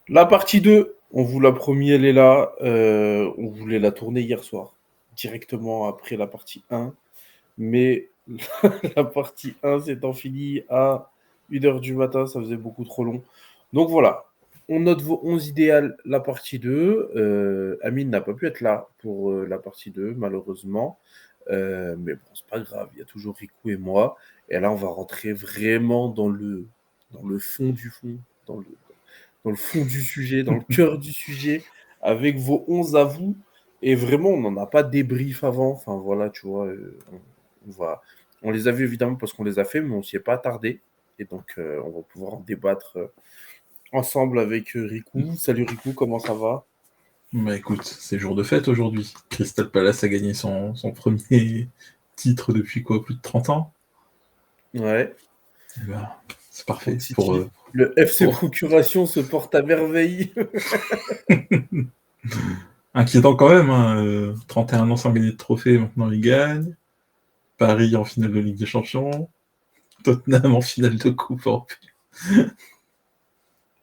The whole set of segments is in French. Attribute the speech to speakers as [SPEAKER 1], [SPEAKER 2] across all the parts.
[SPEAKER 1] La partie 2, on vous l'a promis, elle est là. On voulait la tourner hier soir, directement après la partie 1. Mais la partie 1 s'étant finie à 1 heure du matin, ça faisait beaucoup trop long. Donc voilà, on note vos 11 idéales, la partie 2. Amine n'a pas pu être là pour la partie 2, malheureusement. Mais bon, c'est pas grave, il y a toujours Riku et moi. Et là, on va rentrer vraiment dans le fond du fond, dans le, dans le fond du sujet, dans le cœur du sujet, avec vos 11 à vous. Et vraiment, on n'en a pas débrief avant. Enfin voilà, tu vois, on va, on les a vus évidemment parce qu'on les a fait, mais on s'y est pas attardé. Et donc, on va pouvoir en débattre ensemble avec Riku. Salut Riku, comment ça va?
[SPEAKER 2] Bah écoute, c'est jour de fête aujourd'hui. Crystal Palace a gagné son premier titre depuis quoi, plus de 30 ans?
[SPEAKER 1] Ouais,
[SPEAKER 2] Eh ben, c'est
[SPEAKER 1] on
[SPEAKER 2] parfait
[SPEAKER 1] titille. Le FC
[SPEAKER 2] pour...
[SPEAKER 1] Procuration se porte à merveille.
[SPEAKER 2] Inquiétant quand même, hein, 31 ans sans gagner de trophée, maintenant il gagne. Paris en finale de Ligue des Champions. Tottenham en finale de Coupe européenne.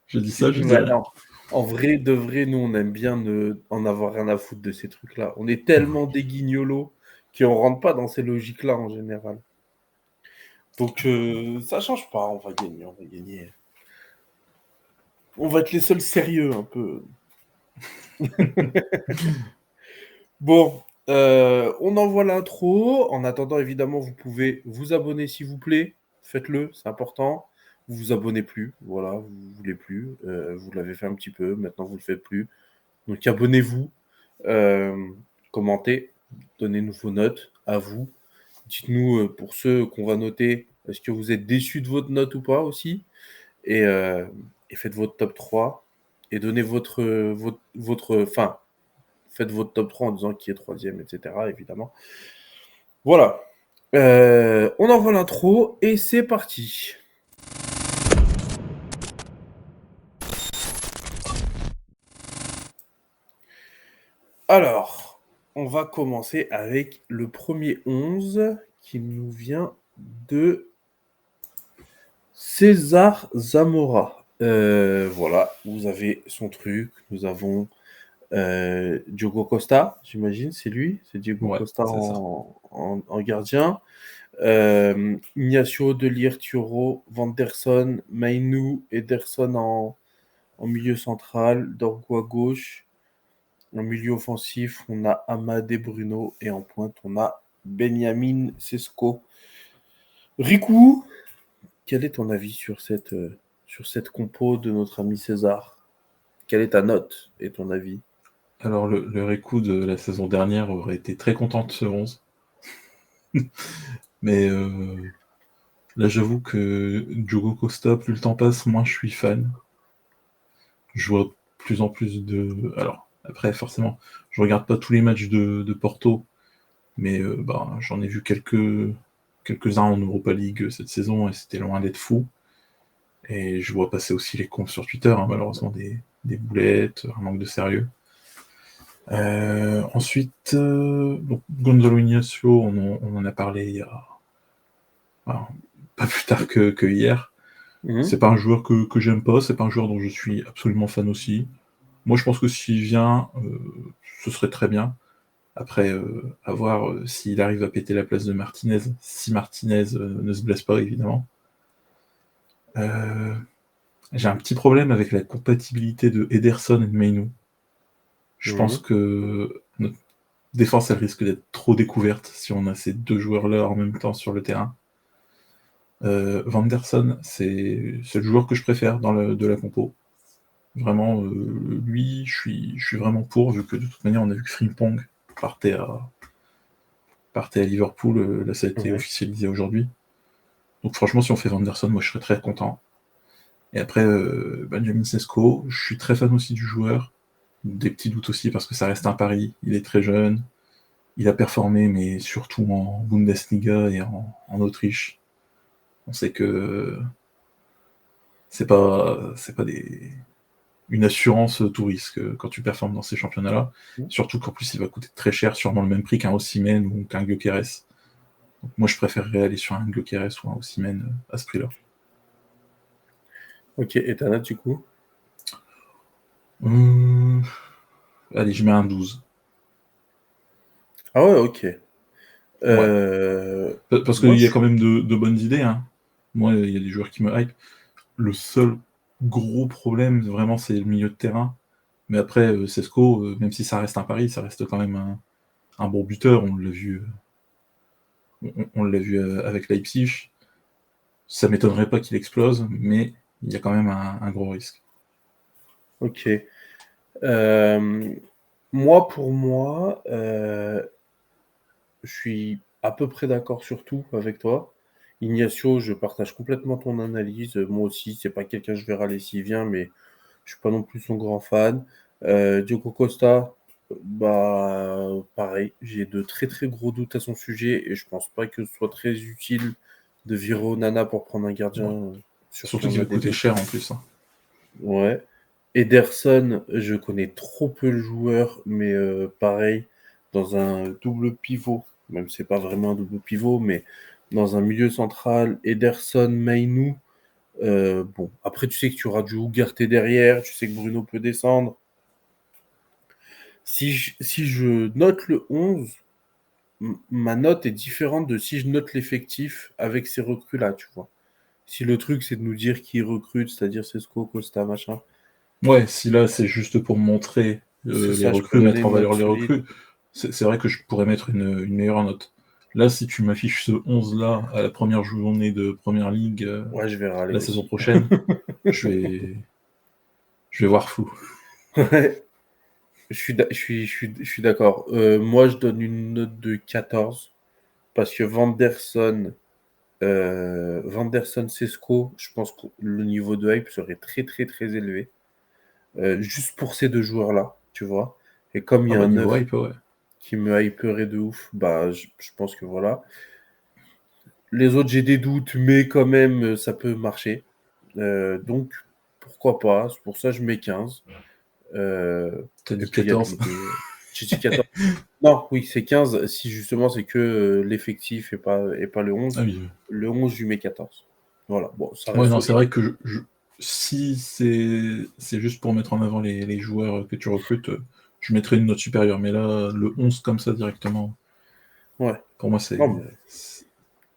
[SPEAKER 2] Je dis ça, je dis
[SPEAKER 1] Ouais,
[SPEAKER 2] rien.
[SPEAKER 1] non. En vrai, de vrai, nous, on aime bien en avoir rien à foutre de ces trucs-là. On est tellement des guignolos qu'on rentre pas dans ces logiques-là en général. Donc, ça change pas. On va gagner, on va gagner. On va être les seuls sérieux un peu. Bon, on envoie l'intro. En attendant, évidemment, vous pouvez vous abonner s'il vous plaît. Faites-le, c'est important. Vous vous abonnez plus, voilà, vous voulez plus. Vous l'avez fait un petit peu, maintenant vous le faites plus. Donc abonnez-vous, euh, commentez, donnez-nous vos notes à vous. Dites-nous pour ceux qu'on va noter, est-ce que vous êtes déçus de votre note ou pas aussi? Et, euh, et faites votre top 3 et donnez enfin, faites votre top 3 en disant qui est troisième, etc. Évidemment. Voilà. On envoie l'intro et c'est parti. Alors, on va commencer avec le premier 11 qui nous vient de César Zamora. Voilà, vous avez son truc. Nous avons Diogo Costa, j'imagine, c'est lui. C'est Diogo
[SPEAKER 2] Ouais,
[SPEAKER 1] Costa
[SPEAKER 2] c'est ça.
[SPEAKER 1] en gardien. Ignacio Delir Thioro, Vanderson, Mainu, Ederson en milieu central, Dorgo à gauche. En milieu offensif, on a Amadé Bruno et en pointe, on a Benjamin Sesko. Riku, quel est ton avis sur cette compo de notre ami César? Quelle est ta note et ton avis?
[SPEAKER 2] Alors le Riku de la saison dernière aurait été très content de ce 11. Mais là j'avoue que Diogo Costa, plus le temps passe, moins je suis fan. Je vois de plus en plus de. Alors, après, forcément, je regarde pas tous les matchs de Porto, mais bah, j'en ai vu quelques-uns en Europa League cette saison et c'était loin d'être fou. Et je vois passer aussi les comptes sur Twitter, hein, malheureusement, des boulettes, un manque de sérieux. Ensuite, donc Gonzalo Ignacio, on en a parlé il y a. Enfin, pas plus tard que hier. C'est
[SPEAKER 1] Mhm.
[SPEAKER 2] pas un joueur que j'aime pas, c'est pas un joueur dont je suis absolument fan aussi. Moi, je pense que s'il vient, ce serait très bien. Après, à voir s'il arrive à péter la place de Martinez, si Martinez ne se blesse pas, évidemment. Euh, j'ai un petit problème avec la compatibilité de Ederson et de Mainu. Je pense
[SPEAKER 1] Mhm.
[SPEAKER 2] que notre défense, elle risque d'être trop découverte si on a ces deux joueurs-là en même temps sur le terrain. Vanderson, c'est le joueur que je préfère de la compo. Vraiment, lui, je suis vraiment pour, vu que de toute manière, on a vu que Frimpong partait à, partait à Liverpool, là ça a été
[SPEAKER 1] Ouais.
[SPEAKER 2] officialisé aujourd'hui. Donc franchement, si on fait Vanderson, moi je serais très content. Et après, Benjamin Sesko, je suis très fan aussi du joueur. Des petits doutes aussi parce que ça reste un pari. Il est très jeune, il a performé, mais surtout en Bundesliga et en Autriche. On sait que c'est pas une assurance tout risque quand tu performes dans ces championnats-là. Surtout qu'en plus, il va coûter très cher, sûrement le même prix qu'un Osimhen ou qu'un Gyökeres. Donc moi, je préférerais aller sur un Gyökeres ou un Osimhen à ce prix-là.
[SPEAKER 1] Ok, et ta note du coup?
[SPEAKER 2] Allez, je mets un 12.
[SPEAKER 1] Ah ouais, ok.
[SPEAKER 2] Ouais. Parce qu'il
[SPEAKER 1] Moi,
[SPEAKER 2] y a
[SPEAKER 1] je...
[SPEAKER 2] quand même de bonnes idées, hein. Moi, il y a des joueurs qui me hype. Le seul gros problème, vraiment, c'est le milieu de terrain. Mais après, Sesco, même si ça reste un pari, ça reste quand même un bon buteur. On l'a vu, on l'a vu avec Leipzig. Ça m'étonnerait pas qu'il explose, mais il y a quand même un gros risque.
[SPEAKER 1] Ok. Euh, Moi, pour moi, je suis à peu près d'accord sur tout avec toi. Ignacio, je partage complètement ton analyse. Moi aussi, c'est pas quelqu'un que je vais râler s'il vient, mais je suis pas non plus son grand fan. Diogo Costa, bah pareil, j'ai de très très gros doutes à son sujet et je pense pas que ce soit très utile de virer Onana pour prendre un gardien
[SPEAKER 2] Ouais.
[SPEAKER 1] sur qui
[SPEAKER 2] Surtout
[SPEAKER 1] on
[SPEAKER 2] qu'il
[SPEAKER 1] a
[SPEAKER 2] va
[SPEAKER 1] des
[SPEAKER 2] coûter
[SPEAKER 1] doutes.
[SPEAKER 2] cher en plus, hein.
[SPEAKER 1] Ouais. Ederson, je connais trop peu le joueur, mais pareil, dans un double pivot, même si c'est pas vraiment un double pivot, mais dans un milieu central, Ederson, Mainu, bon, après tu sais que tu auras du Ugarte derrière, tu sais que Bruno peut descendre. Si je note le 11, ma note est différente de si je note l'effectif avec ces recrues-là, tu vois. Si le truc c'est de nous dire qui recrute, c'est-à-dire Sesco, Costa, machin,
[SPEAKER 2] Ouais, si là c'est juste pour montrer
[SPEAKER 1] c'est
[SPEAKER 2] les
[SPEAKER 1] ça, je peux
[SPEAKER 2] recrues,
[SPEAKER 1] donner
[SPEAKER 2] mettre en
[SPEAKER 1] une note
[SPEAKER 2] valeur les
[SPEAKER 1] solide.
[SPEAKER 2] recrues, c'est vrai que je pourrais mettre une meilleure note. Là, si tu m'affiches ce 11 là à la première journée de Première Ligue
[SPEAKER 1] Ouais, je vais râler
[SPEAKER 2] la saison
[SPEAKER 1] aussi.
[SPEAKER 2] prochaine, je vais, je vais voir flou.
[SPEAKER 1] Ouais, je suis d'accord. Moi, je donne une note de 14 parce que Vanderson Sesco, je pense que le niveau de hype serait très très très élevé. Juste pour ces deux joueurs-là, tu vois. Et comme il
[SPEAKER 2] Ah
[SPEAKER 1] y a
[SPEAKER 2] bah
[SPEAKER 1] un
[SPEAKER 2] niveau
[SPEAKER 1] neuf
[SPEAKER 2] hype, ouais.
[SPEAKER 1] qui me hyperait de ouf, bah je pense que voilà. Les autres, j'ai des doutes, mais quand même, ça peut marcher. Donc, pourquoi pas? C'est pour ça que je mets 15. Euh,
[SPEAKER 2] T'as
[SPEAKER 1] et
[SPEAKER 2] dit
[SPEAKER 1] puis il y a de
[SPEAKER 2] 14.
[SPEAKER 1] l'idée. J'ai dit 14. Non, oui, c'est 15 si justement c'est que l'effectif et pas le
[SPEAKER 2] Ah
[SPEAKER 1] 11.
[SPEAKER 2] oui.
[SPEAKER 1] Le 11, je lui mets 14. Voilà, bon, ça
[SPEAKER 2] Ouais,
[SPEAKER 1] reste
[SPEAKER 2] non, c'est
[SPEAKER 1] solide.
[SPEAKER 2] vrai que si c'est juste pour mettre en avant les joueurs que tu recrutes, je mettrais une note supérieure. Mais là, le 11 comme ça directement,
[SPEAKER 1] Ouais,
[SPEAKER 2] pour moi,
[SPEAKER 1] non, mais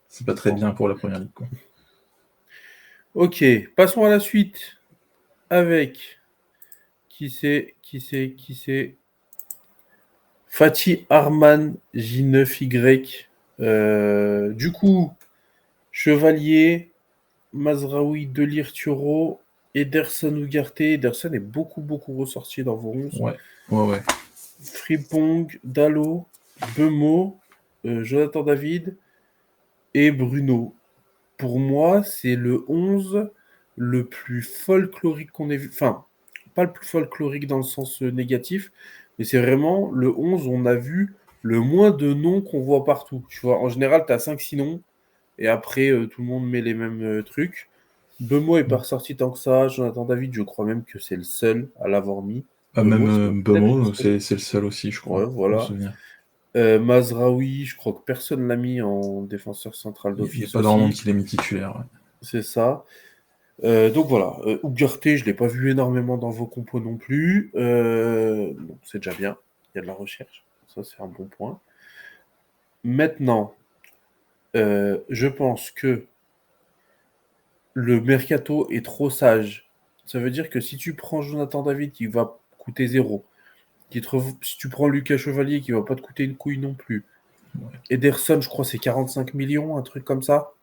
[SPEAKER 2] c'est
[SPEAKER 1] je
[SPEAKER 2] pas très
[SPEAKER 1] comprends.
[SPEAKER 2] bien pour la première ligue, quoi.
[SPEAKER 1] Ok, passons à la suite avec qui c'est Fatih Arman J9Y. Du coup, Chevalier, Mazraoui, Delir, Thureau, Ederson Ugarte. Ederson est beaucoup, beaucoup ressorti dans vos 11.
[SPEAKER 2] Ouais, ouais, ouais.
[SPEAKER 1] Frimpong, Dallo, Bemo, Jonathan David et Bruno. Pour moi, c'est le 11 le plus folklorique qu'on ait vu. Enfin, pas le plus folklorique dans le sens négatif, mais c'est vraiment le 11 où on a vu le moins de noms qu'on voit partout. Tu vois, en général, tu as 5-6 noms et après, tout le monde met les mêmes trucs. Bemo est pas ressorti tant que ça. Jonathan David, je crois même que c'est le seul à l'avoir mis.
[SPEAKER 2] Ah, même
[SPEAKER 1] Bemo, c'est même peut-être le
[SPEAKER 2] Bomo,
[SPEAKER 1] seul.
[SPEAKER 2] c'est le seul aussi, je
[SPEAKER 1] Ouais,
[SPEAKER 2] crois, de
[SPEAKER 1] voilà.
[SPEAKER 2] souvenir.
[SPEAKER 1] Mazraoui, je crois que personne l'a mis en défenseur central
[SPEAKER 2] Il n'y a
[SPEAKER 1] d'office
[SPEAKER 2] pas grand monde
[SPEAKER 1] aussi.
[SPEAKER 2] qui l'ait mis titulaire. Ouais.
[SPEAKER 1] C'est ça. Donc voilà. Ugarte, je ne l'ai pas vu énormément dans vos compos non plus. Bon, c'est déjà bien. Il y a de la recherche. Ça, c'est un bon point. Maintenant, je pense que le mercato est trop sage. Ça veut dire que si tu prends Jonathan David qui va coûter zéro, si tu prends Lucas Chevalier qui va pas te coûter une couille non plus,
[SPEAKER 2] Ouais.
[SPEAKER 1] Ederson, je crois c'est 45 millions, un truc comme ça.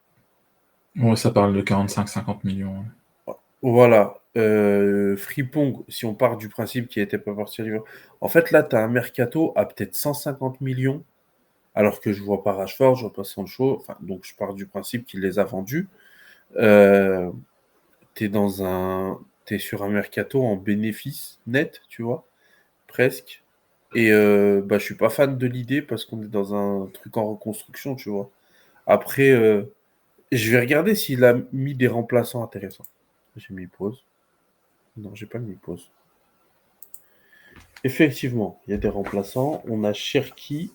[SPEAKER 2] Ouais, ça parle de 45-50 millions. Ouais.
[SPEAKER 1] Voilà. Frimpong, si on part du principe qu'il n'était pas parti à Liverpool. En fait, là, tu as un mercato à peut-être 150 millions, alors que je vois pas Rashford, je vois pas Sancho. Enfin, donc, je pars du principe qu'il les a vendus. Euh, t'es sur un mercato en bénéfice net, tu vois, presque. Et bah, je suis pas fan de l'idée parce qu'on est dans un truc en reconstruction, tu vois. Après, je vais regarder s'il a mis des remplaçants intéressants. J'ai mis pause. Non, j'ai pas mis pause. Effectivement, il y a des remplaçants. On a Cherki,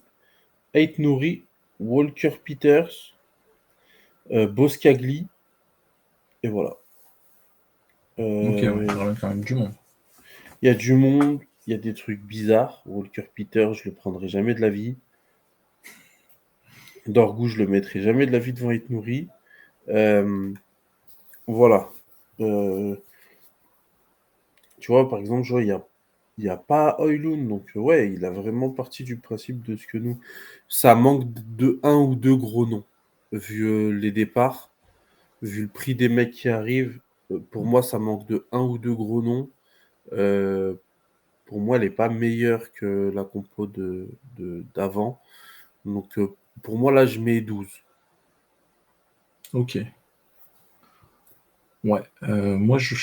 [SPEAKER 1] Ait Nouri, Walker Peters, Boscagli, et voilà.
[SPEAKER 2] Ok, ouais,
[SPEAKER 1] Euh,
[SPEAKER 2] il ramène quand même du monde.
[SPEAKER 1] Il y a du monde, il y a des trucs bizarres. Walker Peter, je le prendrai jamais de la vie. Dorgou, je le mettrai jamais de la vie devant Ait Nouri. Voilà. Tu vois, par exemple, il y a pas Højlund, donc ouais, il a vraiment parti du principe de ce que nous ça manque de un ou 2 gros noms. Vu, les départs, vu le prix des mecs qui arrivent, pour moi, ça manque de un ou 2 gros noms. Heu, pour moi, elle est pas meilleure que la compo d'avant. Donc, pour moi, là, je mets 12.
[SPEAKER 2] Ok. Ouais, moi je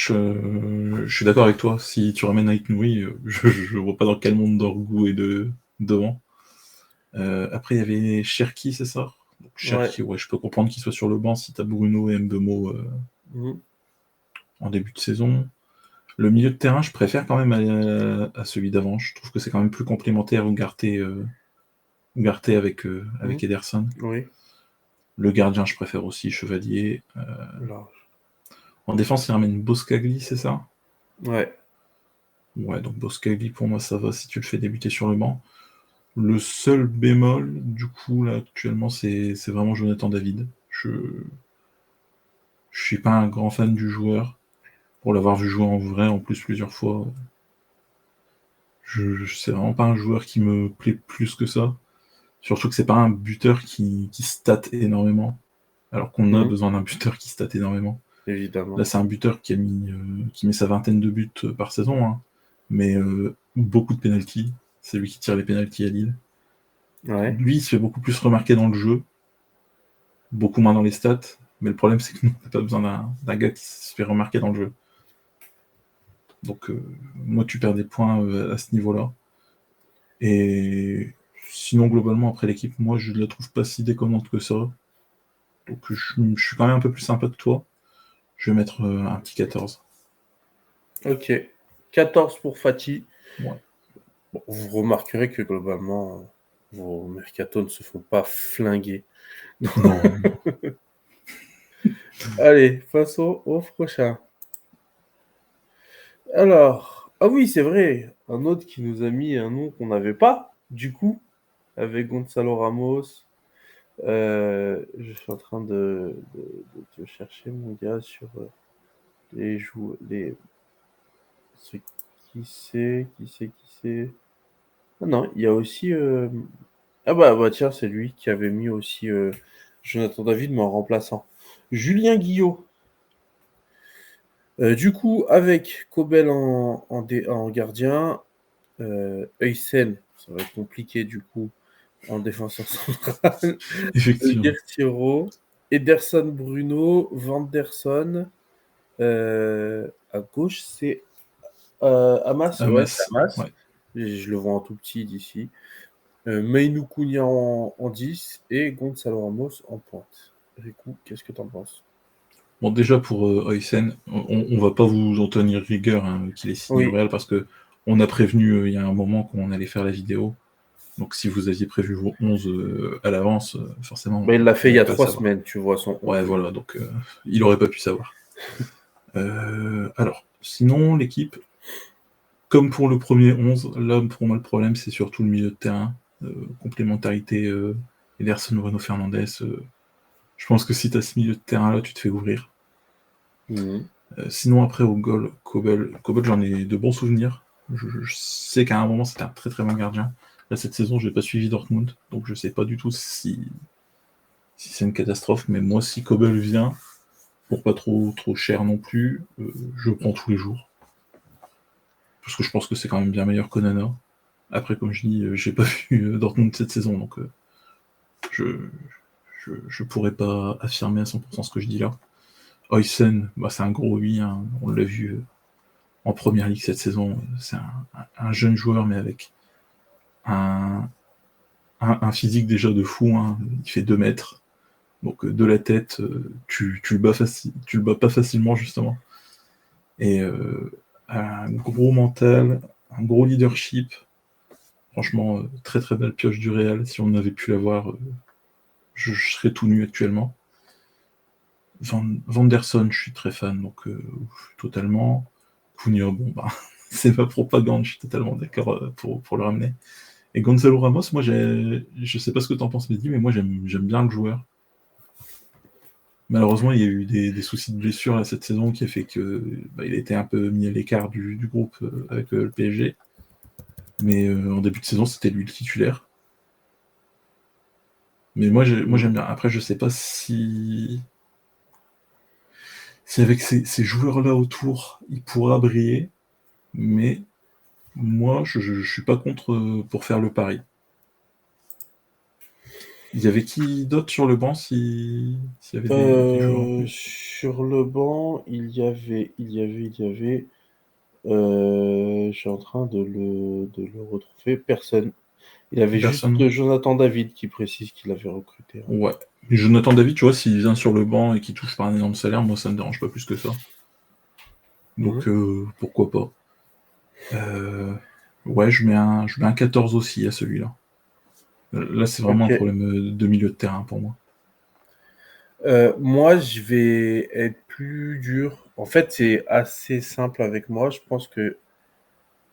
[SPEAKER 2] suis d'accord avec toi. Si tu ramènes Ait Nouri, je vois pas dans quel monde d'Orgou et devant. Après, il y avait Cherki, c'est ça? Donc,
[SPEAKER 1] Ouais.
[SPEAKER 2] Cherki, ouais, je peux comprendre qu'il soit sur le banc si t'as Bruno et Mbemo
[SPEAKER 1] Mmh.
[SPEAKER 2] en début de saison. Le milieu de terrain, je préfère quand même à celui d'avant. Je trouve que c'est quand même plus complémentaire Ugarte
[SPEAKER 1] Mmh.
[SPEAKER 2] avec Ederson.
[SPEAKER 1] Oui.
[SPEAKER 2] Le gardien, je préfère aussi Chevalier.
[SPEAKER 1] Large.
[SPEAKER 2] En défense, il ramène Boskagli, c'est ça?
[SPEAKER 1] Ouais.
[SPEAKER 2] Ouais, donc Boskagli, pour moi, ça va si tu le fais débuter sur le banc. Le seul bémol, du coup, là, actuellement, c'est vraiment Jonathan David. Je suis pas un grand fan du joueur. Pour l'avoir vu jouer en vrai, en plus, plusieurs fois, c'est vraiment pas un joueur qui me plaît plus que ça. Surtout que c'est pas un buteur qui stat énormément, alors qu'on a
[SPEAKER 1] Mmh.
[SPEAKER 2] besoin d'un buteur qui stat énormément. Là,
[SPEAKER 1] Évidemment.
[SPEAKER 2] c'est un buteur qui met sa vingtaine de buts par saison, hein, mais beaucoup de pénaltys. C'est lui qui tire les pénaltys à Lille.
[SPEAKER 1] Ouais.
[SPEAKER 2] Lui, il se fait beaucoup plus remarquer dans le jeu, beaucoup moins dans les stats, mais le problème, c'est que nous, on n'a pas besoin d'un gars qui se fait remarquer dans le jeu. Donc, moi, tu perds des points à ce niveau-là. Et sinon, globalement, après l'équipe, moi, je la trouve pas si déconnante que ça. Donc, je suis quand même un peu plus sympa que toi. Je vais mettre un petit 14.
[SPEAKER 1] OK. 14 pour Fati.
[SPEAKER 2] Ouais.
[SPEAKER 1] Bon, vous remarquerez que globalement, vos mercatos ne se font pas flinguer.
[SPEAKER 2] Non, non.
[SPEAKER 1] Allez, passons au prochain. Alors, ah oui, c'est vrai, un autre qui nous a mis un nom qu'on n'avait pas, du coup, avec Gonzalo Ramos. Je suis en train de te chercher, mon gars, sur les joueurs, ceux qui c'est. Ah non, il y a aussi. Ah bah tiens, c'est lui qui avait mis aussi Jonathan David, mais en remplaçant. Julien Guillot. Du coup, avec Kobel en gardien, Huysen, ça va être compliqué du coup, en défenseur central.
[SPEAKER 2] Effectivement.
[SPEAKER 1] Guertiero, Ederson Bruno, Vanderson. À gauche, c'est Hamas. Ouais, c'est
[SPEAKER 2] Hamas,
[SPEAKER 1] Hamas.
[SPEAKER 2] ouais.
[SPEAKER 1] Je le vois en tout petit d'ici. Maïnou Cunha en 10 et Gonzalo Ramos en pointe. Riku, qu'est-ce que t'en penses?
[SPEAKER 2] Bon, déjà pour Huysen, on va pas vous en tenir rigueur hein, qu'il est signé au
[SPEAKER 1] Oui,
[SPEAKER 2] Real parce que on a prévenu il y a un moment qu'on allait faire la vidéo. Donc si vous aviez prévu vos 11 à l'avance, forcément,
[SPEAKER 1] mais il l'a
[SPEAKER 2] vous
[SPEAKER 1] fait il y
[SPEAKER 2] n'allez
[SPEAKER 1] a
[SPEAKER 2] pas le
[SPEAKER 1] 3
[SPEAKER 2] savoir.
[SPEAKER 1] semaines, tu vois, son
[SPEAKER 2] Ouais,
[SPEAKER 1] 11.
[SPEAKER 2] voilà, donc il aurait pas pu savoir. Alors, sinon, l'équipe, comme pour le premier 11, là, pour moi, le problème, c'est surtout le milieu de terrain. Complémentarité Ederson, Bruno Fernandes. Je pense que si tu as ce milieu de terrain-là, tu te fais ouvrir.
[SPEAKER 1] Mhm.
[SPEAKER 2] Sinon, après, au goal, Kobel, j'en ai de bons souvenirs. Je sais qu'à un moment, c'était un très très bon gardien. Là, cette saison, je n'ai pas suivi Dortmund, donc je ne sais pas du tout si c'est une catastrophe. Mais moi, si Kobel vient, pour pas trop cher non plus, je prends tous les jours. Parce que je pense que c'est quand même bien meilleur qu'Onana. Après, comme je dis, j'ai pas vu Dortmund cette saison, donc je, je pourrais pas affirmer à 100% ce que je dis là. Huysen, bah, c'est un gros oui, hein, on l'a vu en première ligue cette saison. C'est un jeune joueur, mais avec un, un physique déjà de fou. Hein. Il fait 2 mètres. Donc de la tête, tu le bats tu le bats pas facilement justement. Et un gros mental, un gros leadership. Franchement, très très belle pioche du Real. Si on avait pu l'avoir, je serais tout nu actuellement. Vanderson, je suis très fan, donc totalement. Cunha, bon bah, c'est ma propagande, je suis totalement d'accord pour le ramener. Et Gonzalo Ramos, moi, je sais pas ce que t'en penses, Mehdi, mais moi, j'aime bien le joueur. Malheureusement, il y a eu des soucis de blessure là, cette saison qui a fait que il a été un peu mis à l'écart du groupe avec le PSG. Mais en début de saison, c'était lui le titulaire. Mais moi, j'aime bien. Après, je sais pas si avec ces joueurs-là autour, il pourra briller. Mais moi, je suis pas contre pour faire le pari. Il y avait qui d'autre sur le banc s'il y avait des joueurs en plus?
[SPEAKER 1] Sur le banc, je suis en train de le retrouver. Personne. Il y avait
[SPEAKER 2] Personne.
[SPEAKER 1] juste Jonathan David qui précise qu'il avait recruté.
[SPEAKER 2] Ouais. Mais Jonathan David, tu vois, s'il vient sur le banc et qu'il touche pas un énorme salaire, moi, ça me dérange pas plus que ça. Donc, pourquoi pas. Ouais, je mets un 14 aussi à celui-là. Là, c'est vraiment un
[SPEAKER 1] Ok.
[SPEAKER 2] problème de milieu de terrain pour moi.
[SPEAKER 1] Moi, je vais être plus dur. En fait, c'est assez simple avec moi. Je pense que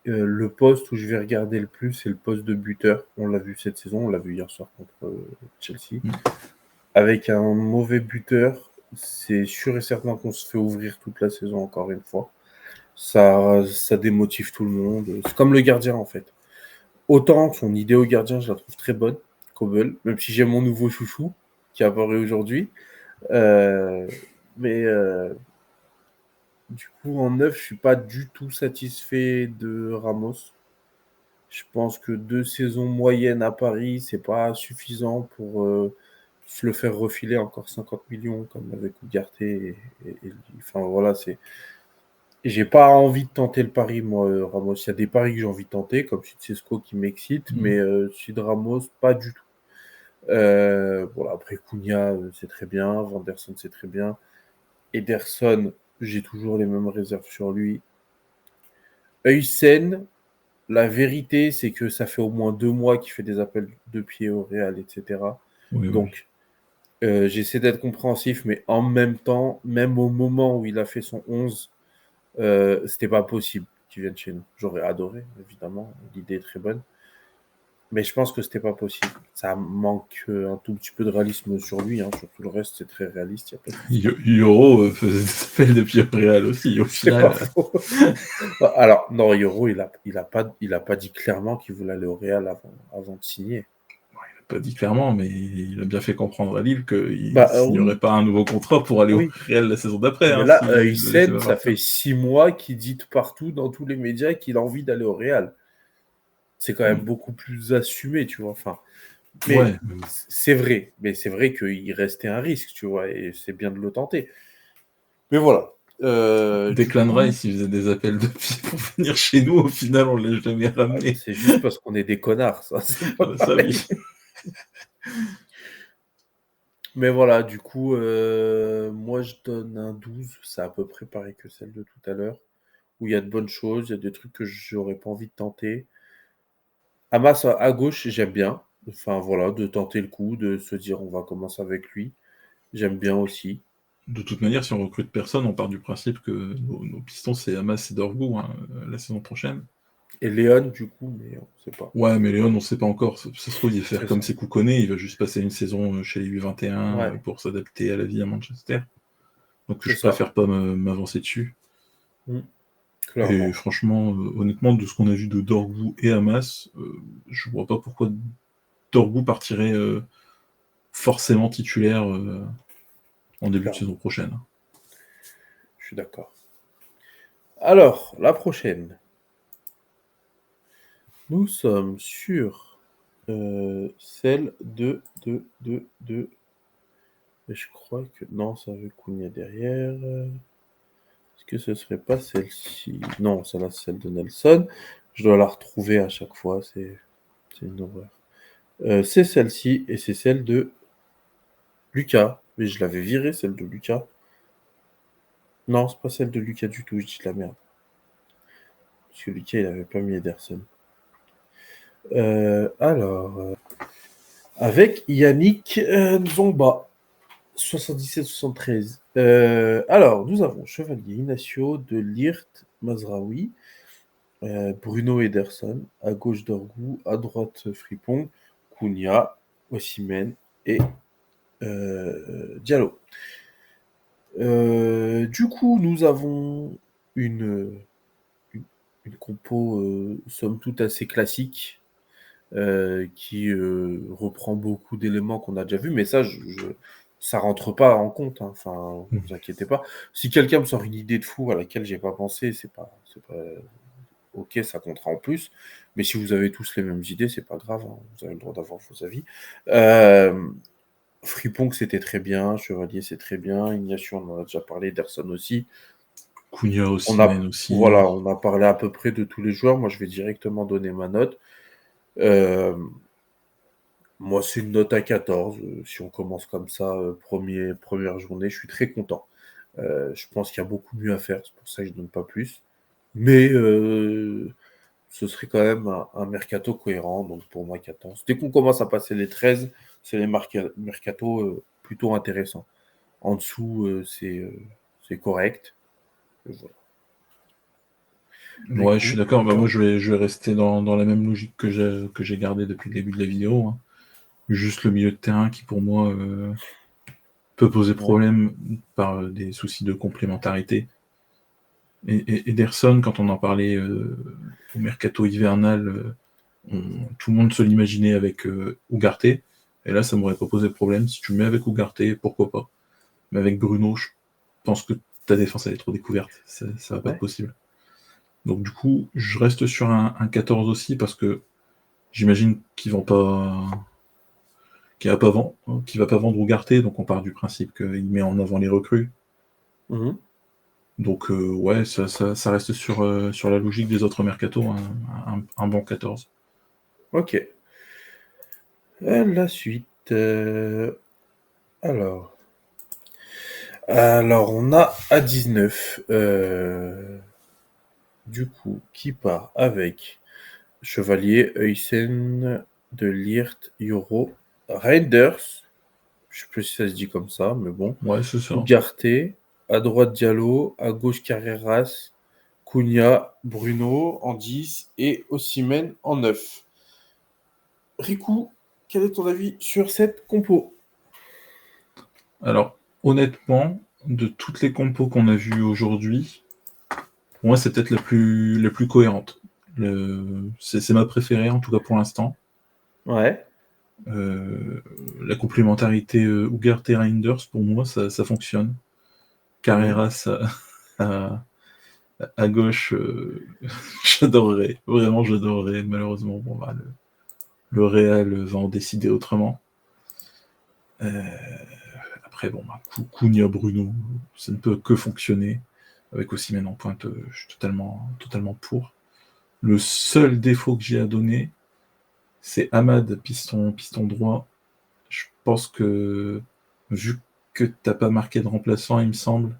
[SPEAKER 1] le poste où je vais regarder le plus, c'est le poste de buteur. On l'a vu cette saison, on l'a vu hier soir contre Chelsea.
[SPEAKER 2] Mm.
[SPEAKER 1] Avec un mauvais buteur, c'est sûr et certain qu'on se fait ouvrir toute la saison encore une fois. Ça démotive tout le monde. C'est comme le gardien en fait. Autant son idée au gardien, je la trouve très bonne, Kobel, même si j'ai mon nouveau chouchou qui a apparu aujourd'hui. Euh, mais du coup, en neuf, je suis pas du tout satisfait de Ramos. Je pense que 2 saisons moyennes à Paris, c'est pas suffisant pour se le faire refiler encore 50 millions comme avec Ugarte. Enfin voilà, j'ai pas envie de tenter le pari, moi, Ramos. Il y a des paris que j'ai envie de tenter, comme celui de Sesco qui m'excite,
[SPEAKER 2] Mm.
[SPEAKER 1] mais celui de Ramos, pas du tout. Voilà, après Cunha, c'est très bien. Vanderson, c'est très bien. Ederson, j'ai toujours les mêmes réserves sur lui. Heusen, la vérité, c'est que ça fait au moins 2 mois qu'il fait des appels de pied au Real, etc.
[SPEAKER 2] Oui.
[SPEAKER 1] Donc, j'essaie d'être compréhensif, mais en même temps, même au moment où il a fait son 11, c'était pas possible qu'il vienne chez nous. J'aurais adoré, évidemment. L'idée est très bonne. Mais je pense que c'était pas possible. Ça manque un tout petit peu de réalisme sur lui. Sur tout le reste, c'est très réaliste. Il n'y a pas de souci.
[SPEAKER 2] Yoro faisait des appels de pied Real aussi, au
[SPEAKER 1] C'est pas
[SPEAKER 2] final.
[SPEAKER 1] faux. Alors, non, Yoro, il a pas dit clairement qu'il voulait aller au Real avant de signer.
[SPEAKER 2] Pas dit clairement, mais il a bien fait comprendre à Lille qu'il
[SPEAKER 1] Bah
[SPEAKER 2] signerait
[SPEAKER 1] oui,
[SPEAKER 2] pas un nouveau contrat pour aller au
[SPEAKER 1] oui.
[SPEAKER 2] Real la saison d'après,
[SPEAKER 1] Mais
[SPEAKER 2] hein,
[SPEAKER 1] là,
[SPEAKER 2] s'il le laissait
[SPEAKER 1] Hysén,
[SPEAKER 2] pas
[SPEAKER 1] ça
[SPEAKER 2] partir.
[SPEAKER 1] fait 6 mois qu'il dit partout dans tous les médias qu'il a envie d'aller au Real. C'est quand même
[SPEAKER 2] Mm.
[SPEAKER 1] beaucoup plus assumé, tu vois. Enfin, mais
[SPEAKER 2] Ouais,
[SPEAKER 1] c'est vrai. Mais c'est vrai qu'il restait un risque, tu vois, et c'est bien de le tenter. Mais voilà. Du
[SPEAKER 2] Declan
[SPEAKER 1] coup,
[SPEAKER 2] Rice, il faisait des appels de pied pour venir chez nous, au final, on l'a jamais ramené.
[SPEAKER 1] c'est juste parce qu'on est des connards, ça, c'est
[SPEAKER 2] Ah
[SPEAKER 1] pas
[SPEAKER 2] bah ça,
[SPEAKER 1] pareil.
[SPEAKER 2] oui.
[SPEAKER 1] Mais voilà, du coup, moi je donne un 12. C'est à peu près pareil que celle de tout à l'heure, où il y a de bonnes choses, il y a des trucs que j'aurais pas envie de tenter. Hamas à gauche, j'aime bien. Enfin voilà, de tenter le coup, de se dire on va commencer avec lui. J'aime bien aussi.
[SPEAKER 2] De toute manière, si on recrute personne, on part du principe que nos pistons, c'est Hamas et Dorgu la saison prochaine.
[SPEAKER 1] Et Léon, du coup, mais on sait pas.
[SPEAKER 2] Ouais, mais Léon, on sait pas encore. Ça se trouve, il va faire
[SPEAKER 1] C'est
[SPEAKER 2] comme
[SPEAKER 1] ça.
[SPEAKER 2] ses Koukoné, il va juste passer une saison chez les U21
[SPEAKER 1] Ouais,
[SPEAKER 2] pour s'adapter à la vie à Manchester. Donc
[SPEAKER 1] c'est
[SPEAKER 2] je
[SPEAKER 1] ça.
[SPEAKER 2] préfère pas m'avancer dessus.
[SPEAKER 1] Mm,
[SPEAKER 2] Et
[SPEAKER 1] clairement.
[SPEAKER 2] franchement, honnêtement, de ce qu'on a vu de Dorgu et Hamas, je vois pas pourquoi Dorgu partirait forcément titulaire en début de
[SPEAKER 1] Clairement.
[SPEAKER 2] saison prochaine.
[SPEAKER 1] Je suis d'accord. Alors, la prochaine. Nous sommes sur celle de. Je crois que. Non, ça veut Cunha derrière. Est-ce que ce serait pas celle-ci? Non, celle-là, c'est celle de Nelson. Je dois la retrouver à chaque fois, c'est une horreur. C'est celle-ci et c'est celle de Lucas. Mais je l'avais virée, celle de Lucas. Non, c'est pas celle de Lucas du tout, je dis de la merde. Parce que Lucas, il avait pas mis Ederson. Alors, avec Yannick Nzomba, 77-73. Alors, nous avons Chevalier Ignacio de Lirt Mazraoui. Bruno Ederson, à gauche Dorgu, à droite Frimpong, Cunha, Osimhen et Diallo. Du coup, nous avons une, une compo somme toute assez classique qui reprend beaucoup d'éléments qu'on a déjà vus, mais ça, ça rentre pas en compte. Hein. Enfin, vous inquiétez pas. Si quelqu'un me sort une idée de fou à laquelle j'ai pas pensé, c'est pas ok, ça comptera en plus. Mais si vous avez tous les mêmes idées, c'est pas grave. Hein. Vous avez le droit d'avoir vos avis. Frimpong, c'était très bien. Chevalier, c'est très bien. Ignacio, on en a déjà parlé. Derson aussi.
[SPEAKER 2] Cunha,
[SPEAKER 1] On a,
[SPEAKER 2] Osimhen aussi.
[SPEAKER 1] voilà, on a parlé à peu près de tous les joueurs. Moi, je vais directement donner ma note. Moi, c'est une note à 14. Si on commence comme ça, première journée, je suis très content. Je pense qu'il y a beaucoup mieux à faire. C'est pour ça que je ne donne pas plus. Mais ce serait quand même un mercato cohérent. Donc pour moi, 14. Dès qu'on commence à passer les 13, c'est les mercato plutôt intéressants. En dessous, c'est correct. Et voilà.
[SPEAKER 2] Ouais, je
[SPEAKER 1] Rico,
[SPEAKER 2] suis d'accord. Bah, moi, je vais rester dans la même logique que j'ai gardée depuis le début de la vidéo. Hein. Juste le milieu de terrain qui, pour moi, peut poser
[SPEAKER 1] ouais.
[SPEAKER 2] problème par des soucis de complémentarité. Et Ederson, quand on en parlait au mercato hivernal, tout le monde se l'imaginait avec Ugarte. Et là, ça m'aurait pas posé de problème. Si tu le mets avec Ugarte, pourquoi pas. Mais avec Bruno, je pense que ta défense elle est trop découverte. Ça va pas être
[SPEAKER 1] Ouais.
[SPEAKER 2] possible. Donc du coup, je reste sur un 14 aussi parce que j'imagine qu'ils vont pas. Qu'il va pas vendre Ugarte, donc on part du principe qu'il met en avant les recrues.
[SPEAKER 1] Mhm.
[SPEAKER 2] Donc ouais, ça reste sur la logique des autres mercatos, un bon 14.
[SPEAKER 1] Ok. La suite. Alors. Alors, on a à 19. Du coup, qui part avec Chevalier, Huysen, De Liert, Yoro, Reinders. Je sais plus si ça se dit comme ça, mais bon.
[SPEAKER 2] Ouais, c'est ça.
[SPEAKER 1] Ugarte, à droite Diallo, à gauche Carreras, Cunha, Bruno en 10 et Osimhen en 9. Riku, quel est ton avis sur cette compo?
[SPEAKER 2] Alors, honnêtement, de toutes les compos qu'on a vues aujourd'hui, pour moi, c'est peut-être la plus cohérente. C'est ma préférée, en tout cas pour l'instant.
[SPEAKER 1] Ouais.
[SPEAKER 2] La complémentarité Ugarte-Reinders, pour moi, ça fonctionne.
[SPEAKER 1] Mhm.
[SPEAKER 2] Carreras à gauche, j'adorerais. Vraiment, j'adorerais. Malheureusement, bon, bah, le Real va en décider autrement. Après, bon, bah, Cunha Bruno, ça ne peut que fonctionner. Avec Osimhen en pointe, je suis totalement pour. Le seul défaut que j'ai à donner, c'est Amad, piston droit. Je pense que, vu que tu n'as pas marqué de remplaçant, il me semble,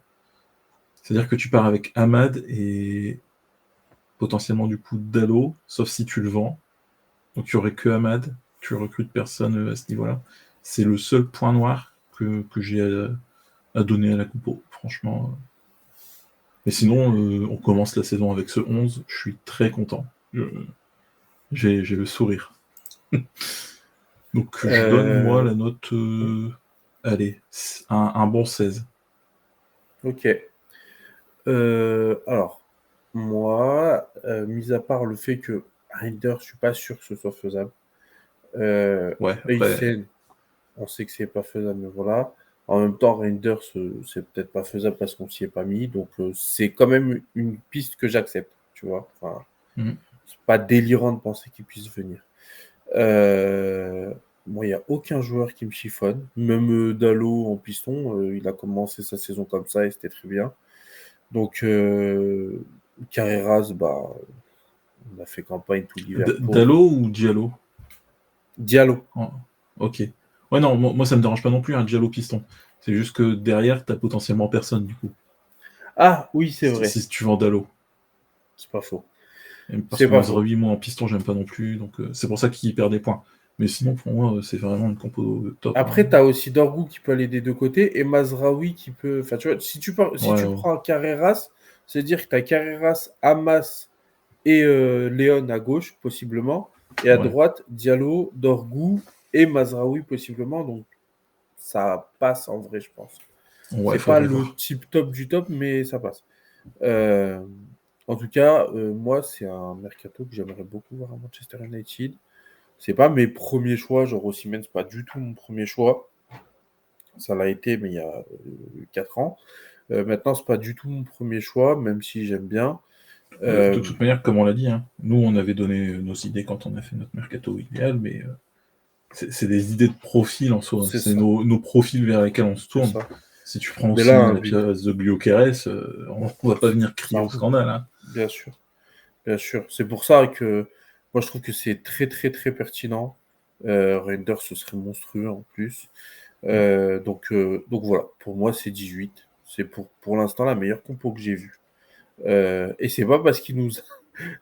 [SPEAKER 2] c'est-à-dire que tu pars avec Amad et potentiellement du coup Dallo, sauf si tu le vends. Donc tu aurais que Amad, tu recrutes personne à ce niveau-là. C'est le seul point noir que j'ai à donner à la compo, franchement. Mais sinon, on commence la saison avec ce 11, je suis très content. J'ai le sourire. Donc je donne moi
[SPEAKER 1] Euh,
[SPEAKER 2] la note, allez, un bon 16.
[SPEAKER 1] ok. Alors, moi, mis à part le fait que Reinders, je suis pas sûr que ce soit faisable.
[SPEAKER 2] Ouais, après,
[SPEAKER 1] Huysen, on sait que c'est pas faisable, mais voilà. En même temps, Reinders, c'est peut-être pas faisable parce qu'on s'y est pas mis. Donc, c'est quand même une piste que j'accepte, tu vois. Enfin,
[SPEAKER 2] hmm.
[SPEAKER 1] c'est pas délirant de penser qu'il puisse venir. Euh, Moi, il n'y a aucun joueur qui me chiffonne. Même Dallo en piston, il a commencé sa saison comme ça et c'était très bien. Donc, Carreras, bah, on a fait campagne tout l'hiver pour.
[SPEAKER 2] Dallo ou Diallo?
[SPEAKER 1] Diallo.
[SPEAKER 2] Oh, ok. Ouais, non, moi ça me dérange pas non plus, un Diallo piston. C'est juste que derrière, t'as potentiellement personne, du coup.
[SPEAKER 1] Ah, oui, c'est vrai.
[SPEAKER 2] Si tu vends Dallo.
[SPEAKER 1] C'est pas faux.
[SPEAKER 2] Parce
[SPEAKER 1] C'est
[SPEAKER 2] que
[SPEAKER 1] pas faux.
[SPEAKER 2] Mazraoui, moi en piston, j'aime pas non plus, donc c'est pour ça qu'il perd des points. Mais sinon, pour moi, c'est vraiment une compo top. Hein.
[SPEAKER 1] Après, tu as aussi Dorgu qui peut aller des deux côtés et Mazraoui qui peut. Enfin, tu vois, si
[SPEAKER 2] Ouais,
[SPEAKER 1] tu
[SPEAKER 2] ouais.
[SPEAKER 1] prends Carreras, c'est-à-dire que tu as Carreras, Hamas et Léon à gauche, possiblement. Et à
[SPEAKER 2] Ouais,
[SPEAKER 1] droite, Diallo, Dorgu et Mazraoui, possiblement. Donc, ça passe en vrai, je pense.
[SPEAKER 2] ouais,
[SPEAKER 1] C'est pas
[SPEAKER 2] faudrait
[SPEAKER 1] le
[SPEAKER 2] voir.
[SPEAKER 1] type top du top, mais ça passe. Euh, En tout cas, moi, c'est un mercato que j'aimerais beaucoup voir à Manchester United. C'est pas mes premiers choix, genre Osimhen, c'est pas du tout mon premier choix. Ça l'a été, mais il y a 4 ans. Maintenant, c'est pas du tout mon premier choix, même si j'aime bien.
[SPEAKER 2] De
[SPEAKER 1] Euh,
[SPEAKER 2] toute manière, comme on l'a dit, hein, nous, on avait donné nos idées quand on a fait notre mercato idéal, mais c'est des idées de profil en soi.
[SPEAKER 1] c'est
[SPEAKER 2] C'est
[SPEAKER 1] ça,
[SPEAKER 2] nos profils vers lesquels on se
[SPEAKER 1] c'est
[SPEAKER 2] tourne.
[SPEAKER 1] ça.
[SPEAKER 2] Si tu prends
[SPEAKER 1] Mais là,
[SPEAKER 2] aussi
[SPEAKER 1] un
[SPEAKER 2] la place de Gyökeres, on va pas venir
[SPEAKER 1] c'est
[SPEAKER 2] crier
[SPEAKER 1] un
[SPEAKER 2] au
[SPEAKER 1] fou.
[SPEAKER 2] scandale. Hein.
[SPEAKER 1] Bien sûr, bien sûr. C'est pour ça que moi, je trouve que c'est très, très, très pertinent. Reinders, ce serait monstrueux en plus. Donc voilà, pour moi, c'est 18. C'est pour l'instant la meilleure compo que j'ai vue. Et c'est pas parce qu'il nous. C'est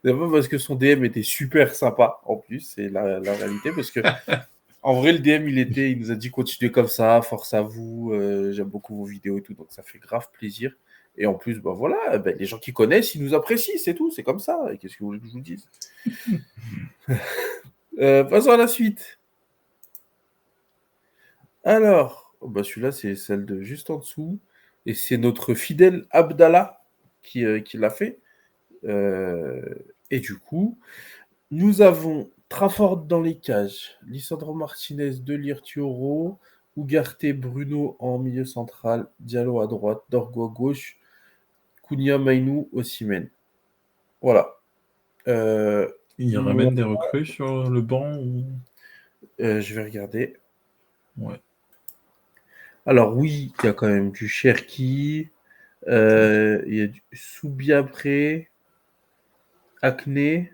[SPEAKER 1] pas parce que son DM était super sympa, en plus, c'est la réalité, parce que en vrai, le DM, il nous a dit continuez comme ça, force à vous, j'aime beaucoup vos vidéos et tout, donc ça fait grave plaisir. Et en plus, bah voilà, bah, les gens qui connaissent, ils nous apprécient, c'est tout, c'est comme ça. Et qu'est-ce que vous voulez que je vous dise? Passons à la suite. Alors, oh, bah celui-là, c'est celle de juste en dessous. Et c'est notre fidèle Abdallah qui l'a fait. Euh, et du coup, nous avons Trafford dans les cages, Lisandro Martinez, Delire Thioro, Ugarte Bruno en milieu central, Diallo à droite, Dorgo à gauche, Cunha Mainou, Osimhen. Voilà. Euh,
[SPEAKER 2] Il
[SPEAKER 1] moi,
[SPEAKER 2] ramène des recrues sur le banc ou...
[SPEAKER 1] je vais regarder.
[SPEAKER 2] Ouais,
[SPEAKER 1] Alors oui, il y a quand même du Cherki,
[SPEAKER 2] ouais.
[SPEAKER 1] il y a du Soubiapré, Acné,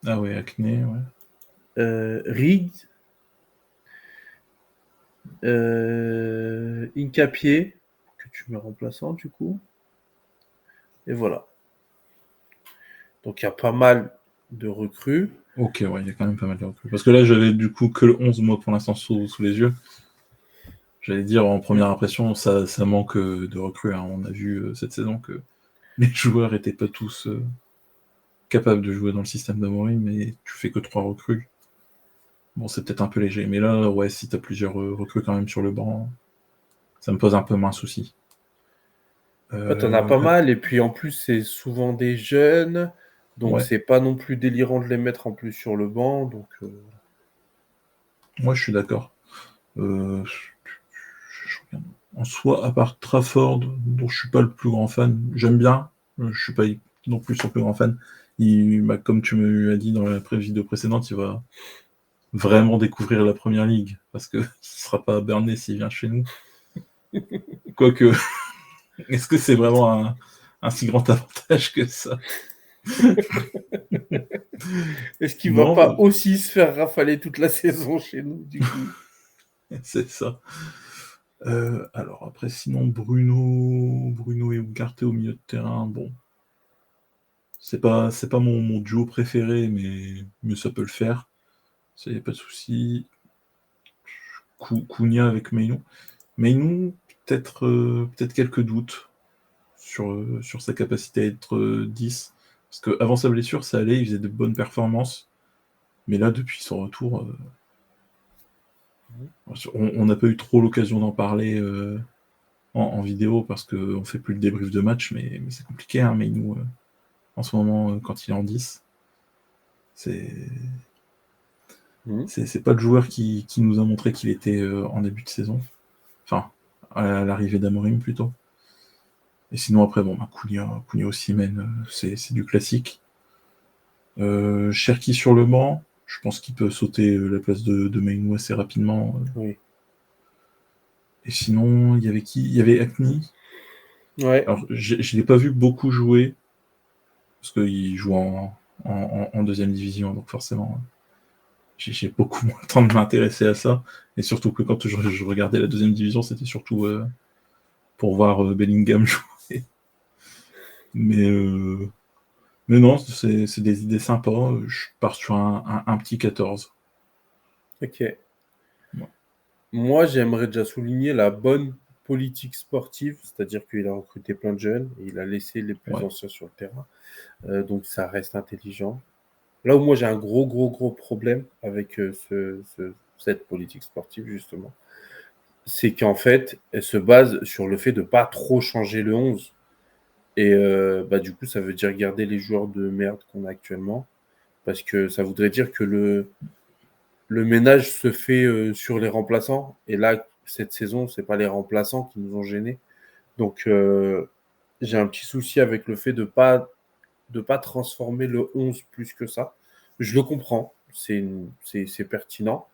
[SPEAKER 2] Ah ouais, Acné, ouais.
[SPEAKER 1] Riggs, Incapié, que tu mets remplaçant du coup. Et voilà. Donc il y a pas mal de recrues.
[SPEAKER 2] Ok, ouais, il y a quand même pas mal de recrues. Parce que là, j'avais du coup que le 11 mois pour l'instant sous les yeux. J'allais dire, en première impression, ça manque de recrues. Hein. On a vu cette saison que les joueurs étaient pas tous capables de jouer dans le système d'Amorim, mais tu fais que 3 recrues. Bon, c'est peut-être un peu léger. Mais là, ouais, si t'as plusieurs recrues quand même sur le banc, ça me pose un peu moins souci.
[SPEAKER 1] Ouais, t'en as pas
[SPEAKER 2] Après,
[SPEAKER 1] mal. Et puis en plus, c'est souvent des jeunes. Donc
[SPEAKER 2] ouais,
[SPEAKER 1] c'est pas non plus délirant de les mettre en plus sur le banc. Donc
[SPEAKER 2] moi je suis d'accord. Je regarde. En soi, à part Trafford, dont je suis pas le plus grand fan, j'aime bien, je suis pas non plus son plus grand fan. Bah, comme tu me l'as dit dans la vidéo précédente, il va vraiment découvrir la première ligue, parce que ne sera pas à Burnley s'il vient chez nous. Quoique, est-ce que c'est vraiment un si grand avantage que ça?
[SPEAKER 1] est-ce qu'il va
[SPEAKER 2] Non,
[SPEAKER 1] pas aussi se faire rafaler toute la saison chez nous du coup?
[SPEAKER 2] c'est ça. Alors après, sinon Bruno et Ugarte au milieu de terrain, bon, c'est pas mon duo préféré, mais ça peut le faire. Ça y a pas de souci. Cunha avec Mainou. Mainou, peut-être quelques doutes sur sa capacité à être 10. Parce qu'avant sa blessure, ça allait, il faisait de bonnes performances. Mais là, depuis son retour, on n'a pas eu trop l'occasion d'en parler en vidéo parce qu'on fait plus le débrief de match, mais c'est compliqué, hein, Mainou, en ce moment, quand il est en 10. C'est
[SPEAKER 1] Mhm.
[SPEAKER 2] c'est pas le joueur qui nous a montré qu'il était en début de saison. Enfin, à l'arrivée d'Amorim plutôt. Et sinon, après, bon, bah, Cunha Osimhen, c'est du classique. Cherki sur le banc, je pense qu'il peut sauter la place de Mainou assez rapidement.
[SPEAKER 1] Oui.
[SPEAKER 2] Et sinon, il y avait qui? Il y avait Acni.
[SPEAKER 1] Ouais.
[SPEAKER 2] Alors, je ne l'ai pas vu beaucoup jouer, parce qu'il joue en deuxième division, donc forcément, j'ai beaucoup moins le temps de m'intéresser à ça. Et surtout que quand je regardais la deuxième division, c'était surtout pour voir Bellingham jouer. Mais, euh, mais non, c'est des idées sympas. Je pars sur un petit 14.
[SPEAKER 1] Ok.
[SPEAKER 2] Ouais.
[SPEAKER 1] Moi, j'aimerais déjà souligner la bonne politique sportive, c'est-à-dire qu'il a recruté plein de jeunes et il a laissé les plus
[SPEAKER 2] Ouais.
[SPEAKER 1] anciens sur le terrain. Donc ça reste intelligent. Là où moi j'ai un gros problème avec cette politique sportive, justement, c'est qu'en fait, elle se base sur le fait de pas trop changer le 11. Et du coup, ça veut dire garder les joueurs de merde qu'on a actuellement. Parce que ça voudrait dire que le ménage se fait sur les remplaçants. Et là, cette saison, c'est pas les remplaçants qui nous ont gênés. Donc, j'ai un petit souci avec le fait de pas transformer le 11 plus que ça. Je le comprends, c'est pertinent.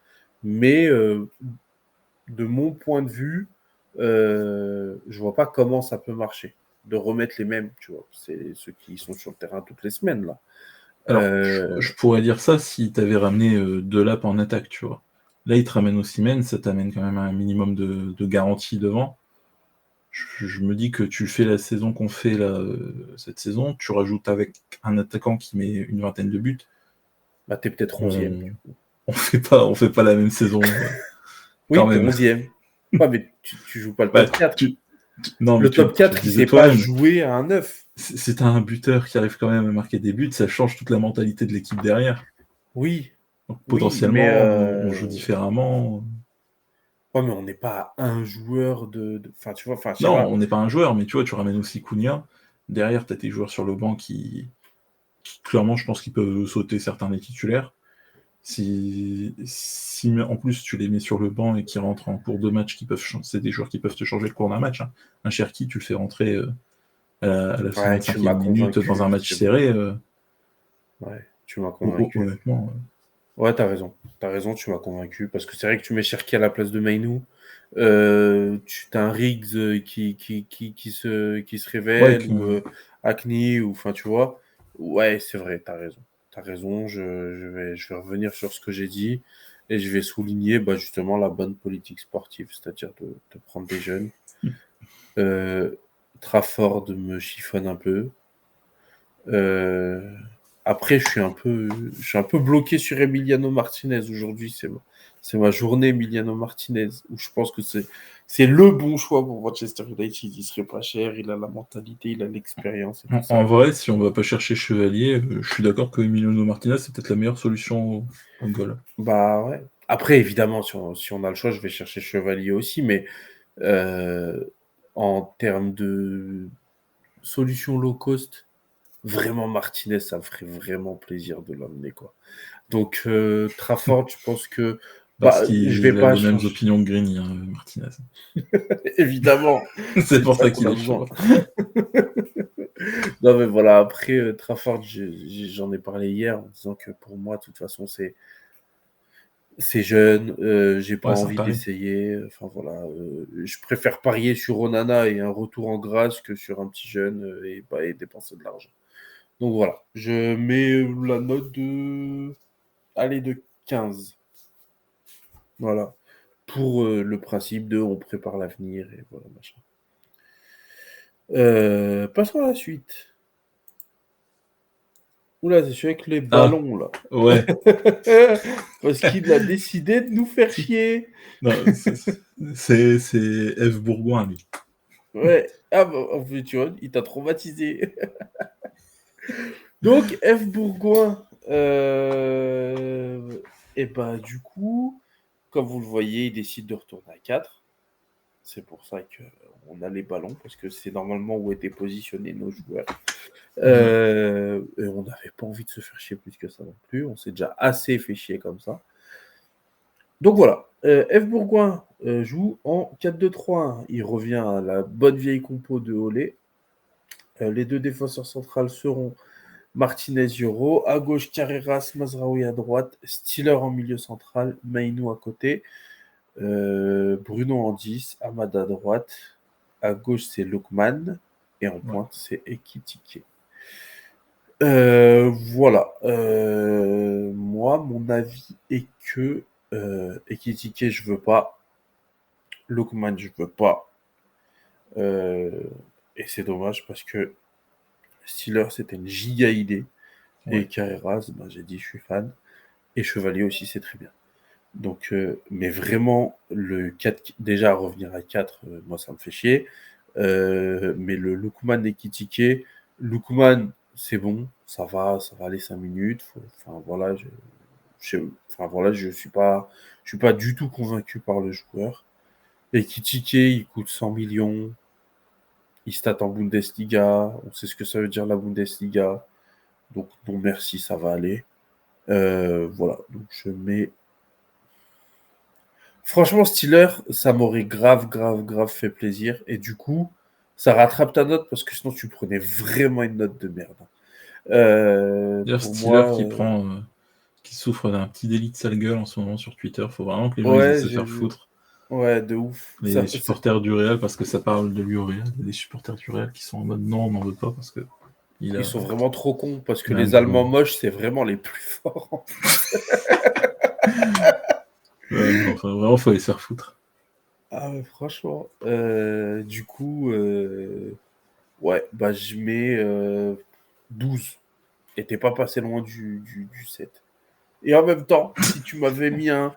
[SPEAKER 1] Mais de mon point de vue, je vois pas comment ça peut marcher. De remettre les mêmes, tu vois. C'est ceux qui sont sur le terrain toutes les semaines, là.
[SPEAKER 2] Alors, je pourrais dire ça si tu avais ramené Delap en attaque, tu vois. Là, il te ramène Osimhen, ça t'amène quand même un minimum de garantie devant. Je me dis que tu fais la saison qu'on fait là, cette saison, tu rajoutes avec un attaquant qui met une vingtaine de buts,
[SPEAKER 1] Bah, t'es peut-être 11e.
[SPEAKER 2] on on fait pas la même saison quand
[SPEAKER 1] Oui, t'es
[SPEAKER 2] même.
[SPEAKER 1] 11e. Ouais, mais tu joues pas le
[SPEAKER 2] Bah,
[SPEAKER 1] top 4.
[SPEAKER 2] non, mais
[SPEAKER 1] Le top
[SPEAKER 2] tu le
[SPEAKER 1] 4, il
[SPEAKER 2] disais
[SPEAKER 1] sait pas
[SPEAKER 2] toi-même,
[SPEAKER 1] jouer à un 9.
[SPEAKER 2] c'est un buteur qui arrive quand même à marquer des buts, ça change toute la mentalité de l'équipe derrière.
[SPEAKER 1] Oui,
[SPEAKER 2] Donc
[SPEAKER 1] oui, mais
[SPEAKER 2] potentiellement, on joue différemment.
[SPEAKER 1] ouais, mais on n'est pas à un joueur enfin, tu vois, enfin, je sais
[SPEAKER 2] Non,
[SPEAKER 1] pas.
[SPEAKER 2] on n'est pas un joueur, mais tu vois, tu ramènes aussi Cunha. Derrière, tu as tes joueurs sur le banc qui, clairement, je pense qu'ils peuvent sauter certains des titulaires. Si en plus tu les mets sur le banc et qu'ils rentrent en cours de match, c'est des joueurs qui peuvent te changer le cours d'un match, hein. Un Cherki, tu le fais rentrer à la
[SPEAKER 1] Ouais, tu
[SPEAKER 2] 65e
[SPEAKER 1] m'as
[SPEAKER 2] minute dans un
[SPEAKER 1] convaincu,
[SPEAKER 2] match
[SPEAKER 1] c'est bon.
[SPEAKER 2] serré.
[SPEAKER 1] Ouais, tu m'as convaincu.
[SPEAKER 2] Honnêtement,
[SPEAKER 1] Ouais, t'as raison. T'as raison, tu m'as convaincu. Parce que c'est vrai que tu mets Cherki à la place de Mainou. Tu as un Riggs qui se
[SPEAKER 2] ouais,
[SPEAKER 1] révèle, ou Hackney, ou enfin, tu vois. Ouais, c'est vrai, t'as raison. T'as raison, je vais revenir sur ce que j'ai dit et je vais souligner justement la bonne politique sportive, c'est-à-dire de prendre des jeunes. Euh, Trafford me chiffonne un peu. Euh, Après, je suis un peu bloqué sur Emiliano Martinez aujourd'hui. C'est ma journée Emiliano Martinez où je pense que c'est le bon choix pour Manchester United. Il serait pas cher, il a la mentalité, il a l'expérience et tout
[SPEAKER 2] en
[SPEAKER 1] ça.
[SPEAKER 2] vrai, si on va pas chercher Chevalier, je suis d'accord que Emiliano Martinez, c'est peut-être la meilleure solution au goal.
[SPEAKER 1] Bah ouais. Après, évidemment, si on a le choix, je vais chercher Chevalier aussi, mais euh, en termes de solution low cost, vraiment Martinez, ça me ferait vraiment plaisir de l'emmener, quoi. Donc, Trafford, je pense que
[SPEAKER 2] Parce
[SPEAKER 1] je vais
[SPEAKER 2] qu'il a
[SPEAKER 1] pas
[SPEAKER 2] les mêmes
[SPEAKER 1] chercher.
[SPEAKER 2] opinions que Grigny, hein, Martinez.
[SPEAKER 1] Évidemment,
[SPEAKER 2] C'est
[SPEAKER 1] c'est
[SPEAKER 2] pour
[SPEAKER 1] ça
[SPEAKER 2] ça
[SPEAKER 1] qu'on
[SPEAKER 2] qu'il
[SPEAKER 1] a
[SPEAKER 2] est chaud.
[SPEAKER 1] besoin. Non, mais voilà, après, Trafford, j'en ai parlé hier en disant que pour moi, de toute façon, c'est jeune, j'ai pas
[SPEAKER 2] Ouais, c'est un
[SPEAKER 1] envie
[SPEAKER 2] pari.
[SPEAKER 1] d'essayer. Enfin voilà, je préfère parier sur Onana et un retour en grâce que sur un petit jeune et dépenser de l'argent. Donc voilà, je mets la note allez, de 15. Voilà. Pour le principe de on prépare l'avenir et voilà, machin. Passons à la suite. Oula, c'est celui avec les
[SPEAKER 2] Ah,
[SPEAKER 1] ballons, là.
[SPEAKER 2] ouais.
[SPEAKER 1] Parce qu'il a décidé de nous faire chier.
[SPEAKER 2] Non, c'est F. Bourgoin, lui.
[SPEAKER 1] Ouais. Ah bah, en fait, tu vois, il t'a traumatisé. Donc, F. Bourgoin. Et bah, du coup, comme vous le voyez, il décide de retourner à 4. C'est pour ça qu'on a les ballons, parce que c'est normalement où étaient positionnés nos joueurs.
[SPEAKER 2] Mhm.
[SPEAKER 1] Et on n'avait pas envie de se faire chier plus que ça non plus. On s'est déjà assez fait chier comme ça. Donc voilà, F. Bourgoin joue en 4-2-3-1. Il revient à la bonne vieille compo de Olé. Les deux défenseurs centrales seront Martinez Yoro. À gauche, Carreras, Mazraoui à droite. Stiller en milieu central. Mainou à côté. Bruno en 10. Amad à droite. À gauche, c'est Lookman. Et en
[SPEAKER 2] Ouais.
[SPEAKER 1] pointe, c'est Ekitike. Voilà. Moi, mon avis est que Ekitike, je veux pas. Lookman, je veux pas. Euh, et c'est dommage parce que Steeler, c'était une giga idée. Et
[SPEAKER 2] Ouais.
[SPEAKER 1] Carreras, j'ai dit, je suis fan. Et Chevalier aussi, c'est très bien. Donc, mais vraiment, le 4, déjà revenir à 4, moi ça me fait chier. Mais le Lookman Ekitike, Lookman, c'est bon, ça va aller 5 minutes. Enfin voilà, enfin voilà, je suis pas du tout convaincu par le joueur. Ekitike, il coûte 100 millions, il stat en Bundesliga, on sait ce que ça veut dire la Bundesliga. Donc non merci, ça va aller. Voilà, donc je mets. Franchement, Steeler, ça m'aurait grave fait plaisir. Et du coup, ça rattrape ta note parce que sinon tu prenais vraiment une note de merde.
[SPEAKER 2] D'ailleurs,
[SPEAKER 1] Pour
[SPEAKER 2] Steeler
[SPEAKER 1] moi,
[SPEAKER 2] qui souffre d'un petit délit de sale gueule en ce moment sur Twitter. Faut vraiment que les gens ils aillent
[SPEAKER 1] ouais,
[SPEAKER 2] se
[SPEAKER 1] j'ai
[SPEAKER 2] faire
[SPEAKER 1] vu.
[SPEAKER 2] foutre.
[SPEAKER 1] Ouais, de ouf.
[SPEAKER 2] Les supporters du Real, parce que ça parle de lui au Real. Il y a des supporters du Real qui sont en mode non, on n'en veut pas parce que il
[SPEAKER 1] Ils
[SPEAKER 2] a,
[SPEAKER 1] sont vraiment trop cons parce que
[SPEAKER 2] il a un
[SPEAKER 1] les
[SPEAKER 2] gros.
[SPEAKER 1] Allemands moches, c'est vraiment les plus forts.
[SPEAKER 2] Ouais, non, enfin, vraiment, faut aller se faire foutre.
[SPEAKER 1] Ah ouais, franchement. Du coup, ouais, bah je mets 12. Et t'es pas passé loin du 7. Et en même temps, si tu m'avais mis un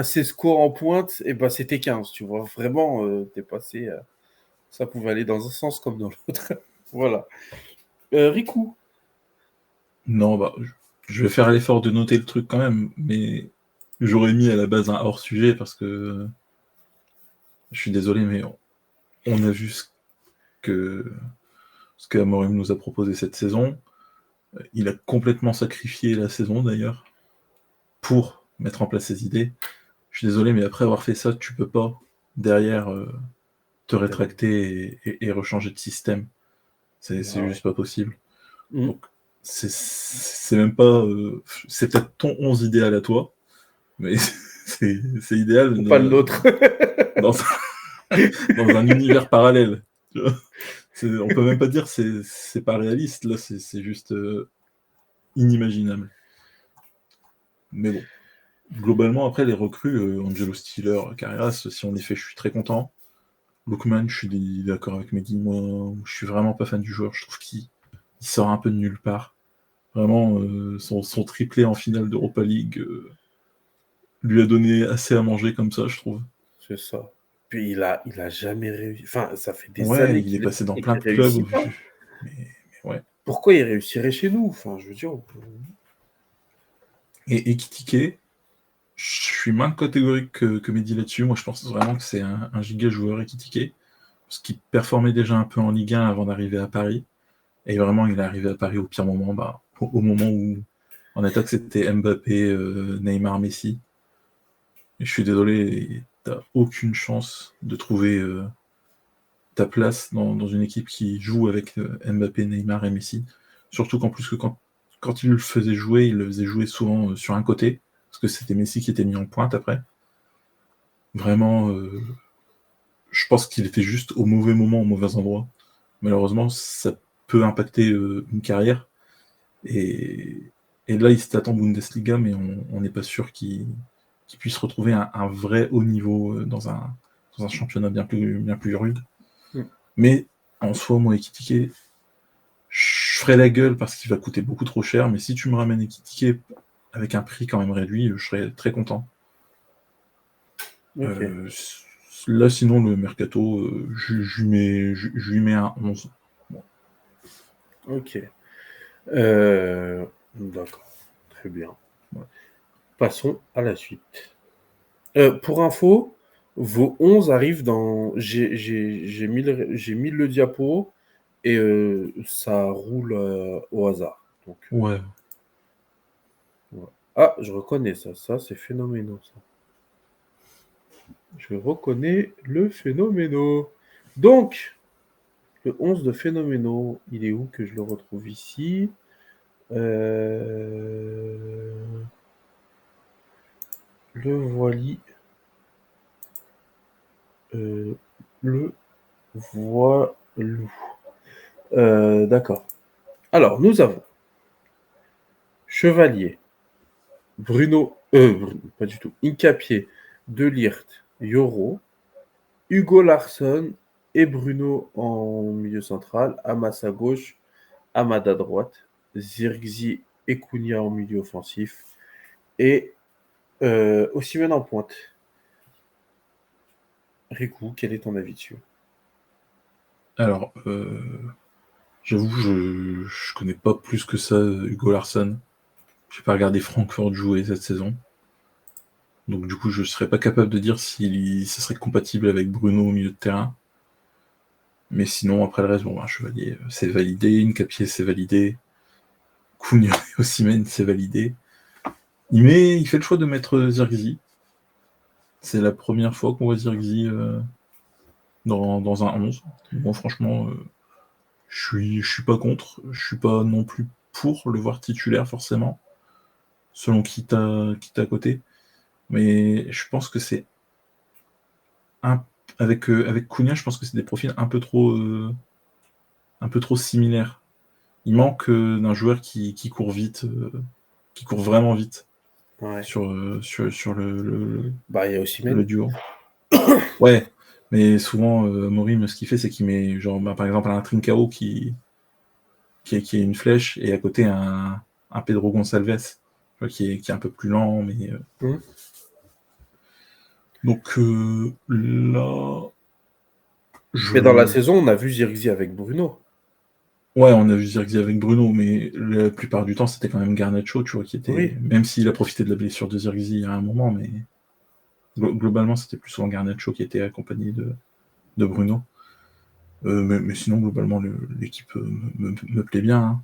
[SPEAKER 1] Cesco en pointe, et ben c'était 15, tu vois. Vraiment, t'es passé. Ça pouvait aller dans un sens comme dans l'autre. Voilà. Riku.
[SPEAKER 2] Non, bah, je vais faire l'effort de noter le truc quand même, mais j'aurais mis à la base un hors-sujet parce que je suis désolé, mais on a vu que, ce que Amorim nous a proposé cette saison. Il a complètement sacrifié la saison d'ailleurs pour mettre en place ses idées. Je suis désolé, mais après avoir fait ça, tu peux pas derrière te rétracter et rechanger de système. C'est
[SPEAKER 1] Ah ouais.
[SPEAKER 2] juste pas possible.
[SPEAKER 1] Mm.
[SPEAKER 2] Donc, c'est même pas. C'est peut-être ton 11 idéal à toi, mais c'est idéal
[SPEAKER 1] Ou pas le nôtre.
[SPEAKER 2] dans, dans un univers parallèle. Tu vois, on peut même pas dire c'est pas réaliste, là, c'est juste inimaginable. Mais bon, globalement, après, les recrues, Angelo Stiller, Carreras, si on les fait, je suis très content. Lookman, je suis d'accord avec Mehdi, moi, je suis vraiment pas fan du joueur, je trouve qu'il sort un peu de nulle part. Vraiment, son triplé en finale d'Europa League lui a donné assez à manger comme ça, je trouve.
[SPEAKER 1] C'est ça. Puis il a jamais réussi. Enfin, ça fait des
[SPEAKER 2] Ouais,
[SPEAKER 1] années
[SPEAKER 2] il est
[SPEAKER 1] qu'il
[SPEAKER 2] passé dans
[SPEAKER 1] et
[SPEAKER 2] plein
[SPEAKER 1] qu'il
[SPEAKER 2] de clubs,
[SPEAKER 1] réussit pas.
[SPEAKER 2] mais ouais.
[SPEAKER 1] Pourquoi il réussirait chez nous? Enfin, je veux dire.
[SPEAKER 2] Et Ekitike, je suis moins catégorique que Mehdi là-dessus. Moi, je pense vraiment que c'est un giga joueur Ekitike, parce qu'il performait déjà un peu en Ligue 1 avant d'arriver à Paris. Et vraiment, il est arrivé à Paris au pire moment, bah, au moment où en attaque c'était Mbappé, Neymar, Messi. Et je suis désolé, t'as aucune chance de trouver ta place dans une équipe qui joue avec Mbappé, Neymar et Messi. Surtout qu'en plus que quand il le faisait jouer, il le faisait jouer souvent sur un côté, parce que c'était Messi qui était mis en pointe après. Vraiment, je pense qu'il était juste au mauvais moment, au mauvais endroit. Malheureusement, ça peut impacter une carrière. Et, et là, il se en Bundesliga, mais on n'est pas sûr qu'il puisse retrouver un vrai haut niveau dans un championnat bien plus rude.
[SPEAKER 1] Mm.
[SPEAKER 2] Mais en soi, moi, Ekitike, je ferai la gueule parce qu'il va coûter beaucoup trop cher, mais si tu me ramènes Ekitike avec un prix quand même réduit, je serais très content.
[SPEAKER 1] Ok.
[SPEAKER 2] Euh, Là, sinon, le mercato, je lui mets un 11. Bon.
[SPEAKER 1] Ok. D'accord. Très bien.
[SPEAKER 2] Ouais.
[SPEAKER 1] Passons à la suite. Pour info, vos 11 arrivent dans. J'ai mis le diapo et ça roule au hasard. Donc,
[SPEAKER 2] Ouais.
[SPEAKER 1] ouais. Ah, je reconnais ça. Ça, c'est phénoménal. Ça. Je reconnais le phénoménal. Donc, le 11 de phénoménal, il est où que je le retrouve ici? Euh, Le voili. Euh, le voilou. D'accord. Alors, nous avons Chevalier, Bruno, pas du tout, Incapié, Delirte, Yoro, Hugo Larsson et Bruno en milieu central, Amas à gauche, Amad à droite, Zirgzi et Cunha en milieu offensif et Osimhen en pointe. Riku, quel est ton avis dessus?
[SPEAKER 2] Alors, j'avoue, je connais pas plus que ça Hugo Larsson. J'ai pas regardé Francfort jouer cette saison. Donc du coup, je serais pas capable de dire si ça serait compatible avec Bruno au milieu de terrain. Mais sinon, après le reste, bon, Chevalier, c'est validé. Nkapié, c'est validé. Cunha et Osimhen, c'est validé. Il fait le choix de mettre Zirkzee. C'est la première fois qu'on voit Zirkzee dans un 11. Bon, franchement, je suis pas contre. Je suis pas non plus pour le voir titulaire, forcément, selon qui t'as à côté. Mais je pense que c'est avec Cunha, je pense que c'est des profils un peu trop similaires. Il manque d'un joueur qui court vite, qui court vraiment vite
[SPEAKER 1] Ouais.
[SPEAKER 2] sur
[SPEAKER 1] Bah, il y a
[SPEAKER 2] le
[SPEAKER 1] Osimhen.
[SPEAKER 2] duo. Ouais, mais souvent, Morim, ce qu'il fait, c'est qu'il met, genre, par exemple, un Trincao qui est une flèche, et à côté, un Pedro Gonçalves, qui est un peu plus lent, mais... Donc là,
[SPEAKER 1] Mais dans la
[SPEAKER 2] je...
[SPEAKER 1] saison, on a vu Zirkzee avec Bruno.
[SPEAKER 2] Ouais, on a vu Zirkzee avec Bruno, mais la plupart du temps, c'était quand même Garnacho, tu vois, qui était...
[SPEAKER 1] Oui.
[SPEAKER 2] Même s'il a profité de la blessure de Zirkzee à un moment, mais globalement, c'était plus souvent Garnacho qui était accompagné de Bruno. Mais sinon, globalement, l'équipe me plaît bien. Hein.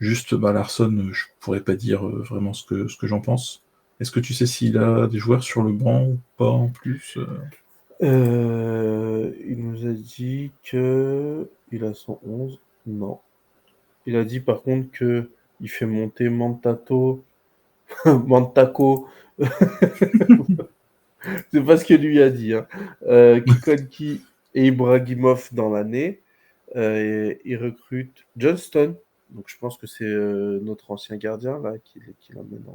[SPEAKER 2] Juste, Larsson, je pourrais pas dire vraiment ce que j'en pense. Est-ce que tu sais s'il a des joueurs sur le banc ou pas en plus
[SPEAKER 1] Il nous a dit que il a 111. Non. Il a dit par contre que il fait monter Mantato, Mantaco. C'est pas ce que lui a dit. Hein. Kikonki et Ibrahimov dans l'année. Il recrute Johnston. Donc je pense que c'est notre ancien gardien là qui l'emmène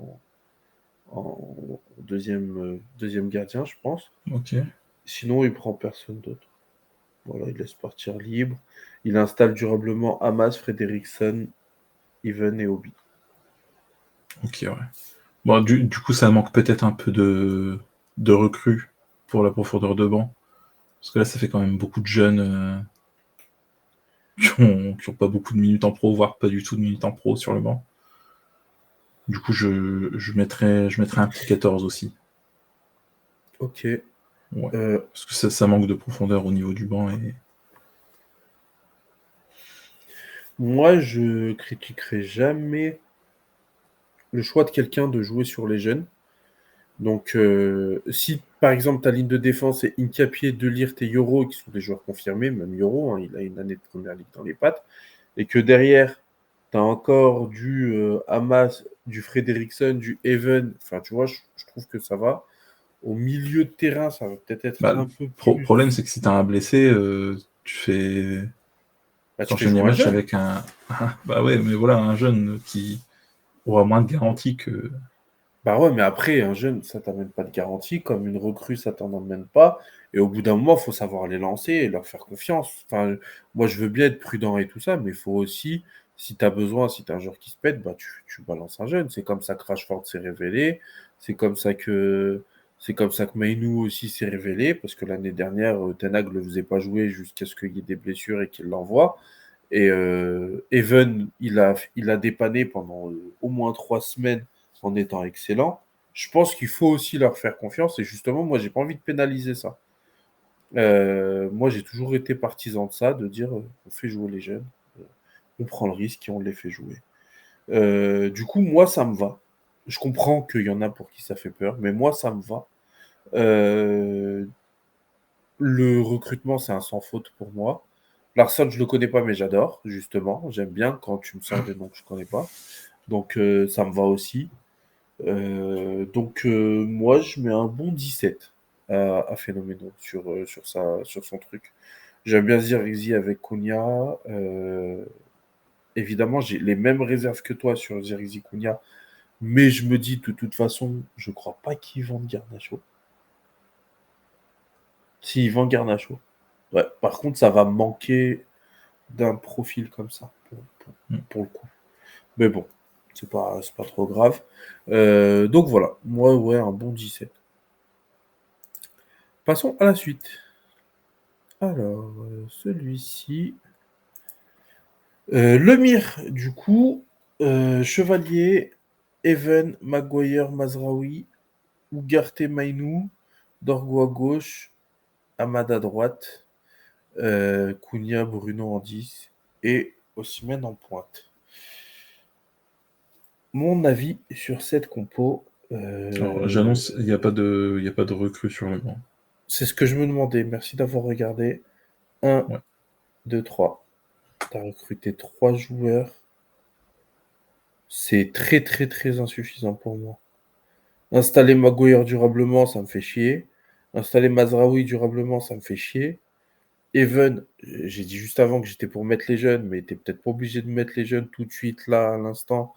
[SPEAKER 1] en deuxième gardien, je pense.
[SPEAKER 2] Ok.
[SPEAKER 1] Sinon, il prend personne d'autre. Voilà, il laisse partir libre. Il installe durablement Hamas, Frederiksen, Even et Obi.
[SPEAKER 2] Ok, ouais. Bon, du coup, ça manque peut-être un peu de recrues pour la profondeur de banc. Parce que là, ça fait quand même beaucoup de jeunes qui ont pas beaucoup de minutes en pro, voire pas du tout de minutes en pro sur le banc. Du coup, je mettrais un petit 14 aussi.
[SPEAKER 1] Ok.
[SPEAKER 2] Ouais. Parce que ça manque de profondeur au niveau du banc. Et...
[SPEAKER 1] Moi, je critiquerai jamais le choix de quelqu'un de jouer sur les jeunes. Donc, si par exemple ta ligne de défense est Incapié, Delirte et Yoro, qui sont des joueurs confirmés, même Yoro, hein, il a une année de première ligue dans les pattes, et que derrière, tu as encore du Hamas, du Frederiksen, du Even, enfin, tu vois, je trouve que ça va. Au milieu de terrain, ça va peut-être être
[SPEAKER 2] Le
[SPEAKER 1] un peu
[SPEAKER 2] problème,
[SPEAKER 1] plus.
[SPEAKER 2] c'est que si t'as un blessé, tu fais.
[SPEAKER 1] Bah, tu fais
[SPEAKER 2] T'enchaînes les
[SPEAKER 1] jouer un
[SPEAKER 2] matchs
[SPEAKER 1] jeune.
[SPEAKER 2] avec un. Bah ouais, mais voilà, un jeune qui aura moins de garantie que.
[SPEAKER 1] Bah ouais, mais après, un jeune, ça t'amène pas de garantie, comme une recrue, ça t'en emmène pas. Et au bout d'un moment, il faut savoir les lancer et leur faire confiance. Enfin, moi, je veux bien être prudent et tout ça, mais il faut aussi, si tu as besoin, si tu as un joueur qui se pète, bah tu balances un jeune. C'est comme ça que Rashford s'est révélé. C'est comme ça que c'est comme ça que Mainoo aussi s'est révélé, parce que l'année dernière, Ten Hag le faisait pas jouer jusqu'à ce qu'il y ait des blessures et qu'il l'envoie. Et Even, il a dépanné pendant au moins 3 semaines en étant excellent. Je pense qu'il faut aussi leur faire confiance. Et justement, moi, j'ai pas envie de pénaliser ça. Moi, j'ai toujours été partisan de ça, de dire on fait jouer les jeunes, euh, on prend le risque et on les fait jouer. Du coup, moi, ça me va. Je comprends qu'il y en a pour qui ça fait peur, mais moi, ça me va. Euh, le recrutement, c'est un sans faute pour moi. Larsson, je le connais pas, mais j'adore, justement. J'aime bien quand tu me sors des noms que je connais pas. Donc, ça me va aussi. Donc, moi, je mets un bon 17 à Phénoménal sur son truc. J'aime bien Zirkzee avec Cunha. Évidemment, j'ai les mêmes réserves que toi sur Zirkzee Cunha, mais je me dis de toute façon, je crois pas qu'ils vendent Garnacho. S'ils vendent Garnacho. Ouais, par contre, ça va manquer d'un profil comme ça, pour le coup. Mais bon, C'est pas trop grave. Donc voilà, moi, ouais, un bon 17. Passons à la suite. Alors, celui-ci. Lemire, du coup, Chevalier, Even, Maguire, Mazraoui, Ugarte Mainou, Dorgo à gauche, Amad à droite, Cunha, Bruno en 10 et Osimhen en pointe. Mon avis sur cette compo.
[SPEAKER 2] Alors, j'annonce, il n'y a pas de recrue sur le banc.
[SPEAKER 1] C'est ce que je me demandais. Merci d'avoir regardé. 1,
[SPEAKER 2] Ouais.
[SPEAKER 1] 2, 3. Tu as recruté 3 joueurs. C'est très, très, très insuffisant pour moi. Installer Maguire durablement, ça me fait chier. Installer Mazraoui durablement, ça me fait chier. Even, j'ai dit juste avant que j'étais pour mettre les jeunes, mais t'es peut-être pas obligé de mettre les jeunes tout de suite, là, à l'instant.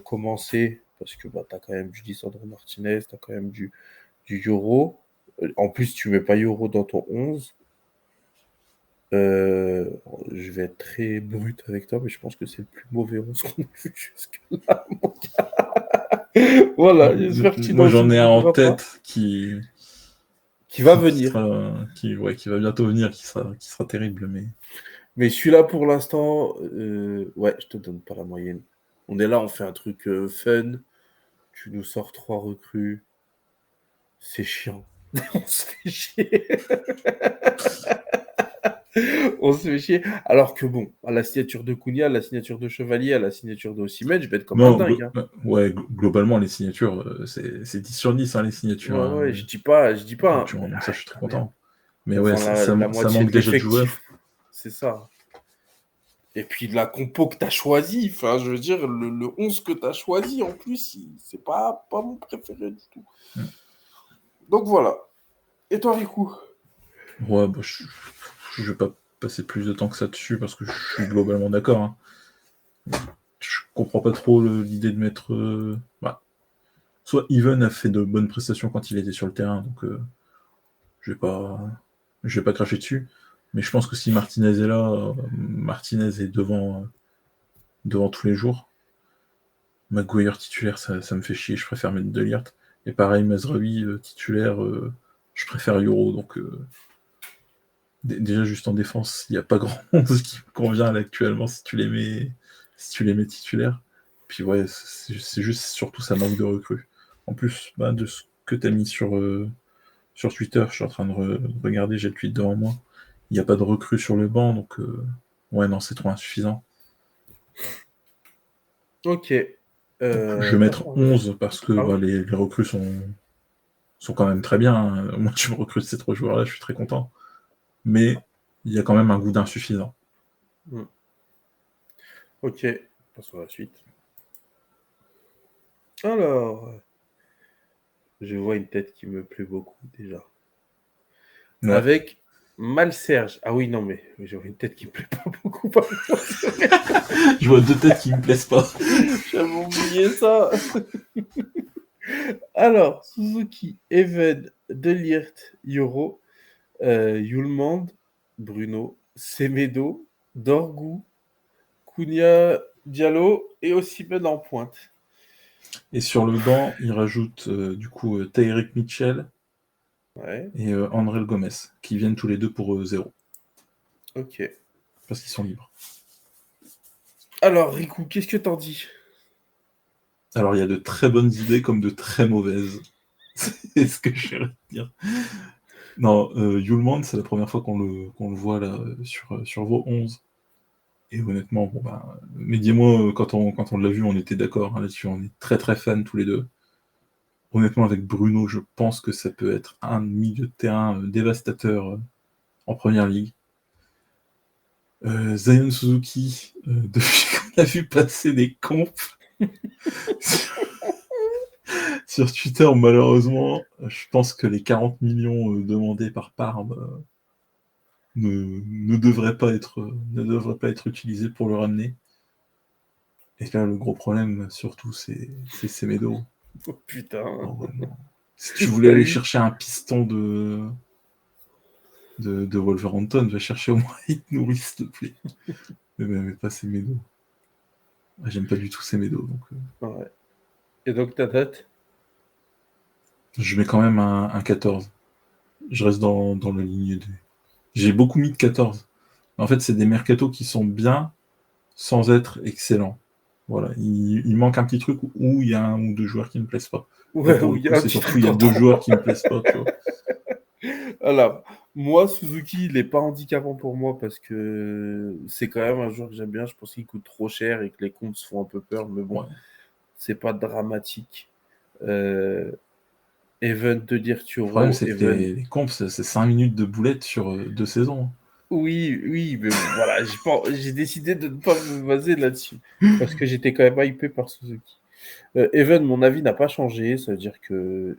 [SPEAKER 1] Commencer, parce que bah, t'as quand même du Lisandro Martinez, t'as quand même du Yoro. En plus, tu mets pas Yoro dans ton 11. Je vais être très brut avec toi, mais je pense que c'est le plus mauvais 11 qu'on a vu jusque-là. Voilà, j'espère que tu
[SPEAKER 2] Moi,
[SPEAKER 1] n'en
[SPEAKER 2] j'en ai un en
[SPEAKER 1] jugeras pas.
[SPEAKER 2] tête qui
[SPEAKER 1] Va venir.
[SPEAKER 2] qui va bientôt venir, qui sera terrible, mais
[SPEAKER 1] Mais celui-là, pour l'instant, ouais, je te donne pas la moyenne. On est là, on fait un truc fun. Tu nous sors 3 recrues. C'est chiant. On se fait chier. On se fait chier. Alors que bon, à la signature de Cunha, à la signature de Chevalier, à la signature de Osimhen, je vais être comme un
[SPEAKER 2] non,
[SPEAKER 1] dingue. Hein.
[SPEAKER 2] ouais, globalement, les signatures, c'est 10 sur 10, hein, les signatures.
[SPEAKER 1] Ouais,
[SPEAKER 2] Hein,
[SPEAKER 1] ouais, je dis pas. Hein, mais,
[SPEAKER 2] donc ça, je suis très
[SPEAKER 1] quand même.
[SPEAKER 2] content. Mais
[SPEAKER 1] On
[SPEAKER 2] ouais,
[SPEAKER 1] vend la
[SPEAKER 2] ça
[SPEAKER 1] moitié
[SPEAKER 2] manque
[SPEAKER 1] de
[SPEAKER 2] déjà de joueurs.
[SPEAKER 1] l'effectif. C'est ça. Et puis de la compo que tu as choisi, enfin, je veux dire, le 11 que tu as choisi, en plus, c'est pas mon préféré du tout.
[SPEAKER 2] Mm.
[SPEAKER 1] Donc voilà. Et toi, Riku?
[SPEAKER 2] Ouais, bah, je vais pas passer plus de temps que ça dessus parce que je suis globalement d'accord. Hein. Je comprends pas trop l'idée de mettre. Bah, soit Even a fait de bonnes prestations quand il était sur le terrain, donc je vais pas, je vais pas cracher dessus. Mais je pense que si Martinez est là, Martinez est devant tous les jours. Maguire titulaire, ça me fait chier, je préfère mettre De Ligt. Et pareil, Mazraoui titulaire, je préfère Euro. Donc déjà juste en défense, il n'y a pas grand chose qui me convient là, actuellement si tu les mets titulaires. Puis ouais, c'est juste surtout ça manque de recrues. En plus, bah, de ce que tu as mis sur Twitter, je suis en train de regarder, j'ai le tweet devant moi. Il n'y a pas de recrues sur le banc, donc ouais, non, c'est trop insuffisant.
[SPEAKER 1] Ok.
[SPEAKER 2] Je vais mettre 11 parce que
[SPEAKER 1] Ah
[SPEAKER 2] bah,
[SPEAKER 1] oui.
[SPEAKER 2] les recrues sont quand même très bien. Hein. Moi, tu me recrutes ces 3 joueurs-là, je suis très content. Mais il y a quand même un goût d'insuffisant.
[SPEAKER 1] Ok. Passons à la suite. Alors, je vois une tête qui me plaît beaucoup déjà.
[SPEAKER 2] Ouais.
[SPEAKER 1] Avec Malserge. Ah oui, non, mais j'ai une tête qui me plaît pas beaucoup.
[SPEAKER 2] Je vois 2 têtes qui me plaisent pas.
[SPEAKER 1] J'avais oublié ça. Alors, Suzuki, Even, Delirte, Yoro, Yulmand, Bruno, Semedo, Dorgu, Cunha, Diallo et Osimhen en pointe.
[SPEAKER 2] Et sur le banc, il rajoute du coup Tyrick Mitchell
[SPEAKER 1] Ouais,
[SPEAKER 2] et André Gomez, qui viennent tous les deux pour 0.
[SPEAKER 1] ok.
[SPEAKER 2] Parce qu'ils sont libres.
[SPEAKER 1] Alors, Riku, qu'est-ce que t'en dis?
[SPEAKER 2] Alors, il y a de très bonnes idées comme de très mauvaises. C'est ce que je vais dire. Non, Yulman, c'est la première fois qu'on le voit là sur vos 11. Et honnêtement, bon bah, Mehdi et moi, quand on l'a vu, on était d'accord hein, là-dessus. On est très très fans tous les deux. Honnêtement, avec Bruno, je pense que ça peut être un milieu de terrain dévastateur en première ligue. Zion Suzuki, depuis qu'on a vu passer des comptes sur Twitter, malheureusement, je pense que les 40 millions demandés par Parme ne devraient pas être utilisés pour le ramener. Et là, le gros problème, surtout, c'est Semedo.
[SPEAKER 1] Oh putain.
[SPEAKER 2] Oh, non. Si tu voulais
[SPEAKER 1] T'as
[SPEAKER 2] aller
[SPEAKER 1] vu?
[SPEAKER 2] chercher un piston de Wolverhampton, va chercher au moins Aït Nouri, s'il te plaît. Mais pas Semedo. J'aime pas du tout Semedo. Donc,
[SPEAKER 1] Ouais. Et donc, ta date?
[SPEAKER 2] je mets quand même un 14. Je reste dans la ligne des. J'ai beaucoup mis de 14. En fait, c'est des mercatos qui sont bien sans être excellents. Voilà, il manque un petit truc où il y a un ou deux joueurs qui ne me plaisent pas. Là,
[SPEAKER 1] Ouais,
[SPEAKER 2] pour
[SPEAKER 1] où
[SPEAKER 2] le
[SPEAKER 1] il y
[SPEAKER 2] coup,
[SPEAKER 1] a un
[SPEAKER 2] c'est
[SPEAKER 1] petit
[SPEAKER 2] surtout il y
[SPEAKER 1] truc
[SPEAKER 2] a
[SPEAKER 1] en
[SPEAKER 2] deux
[SPEAKER 1] trop.
[SPEAKER 2] joueurs qui me plaisent pas, tu vois.
[SPEAKER 1] Alors, moi, Suzuki, il n'est pas handicapant pour moi parce que c'est quand même un joueur que j'aime bien. Je pense qu'il coûte trop cher et que les comptes se font un peu peur, mais bon,
[SPEAKER 2] Ouais.
[SPEAKER 1] c'est pas dramatique. Euh, Even de dire
[SPEAKER 2] Le problème,
[SPEAKER 1] Thioro,
[SPEAKER 2] c'est que
[SPEAKER 1] Even.
[SPEAKER 2] les comps, c'est 5 minutes de boulette sur 2 saisons.
[SPEAKER 1] Oui, oui, mais bon, voilà, j'ai décidé de ne pas me baser là-dessus parce que j'étais quand même hypé par Suzuki. Even, mon avis n'a pas changé. Ça veut dire que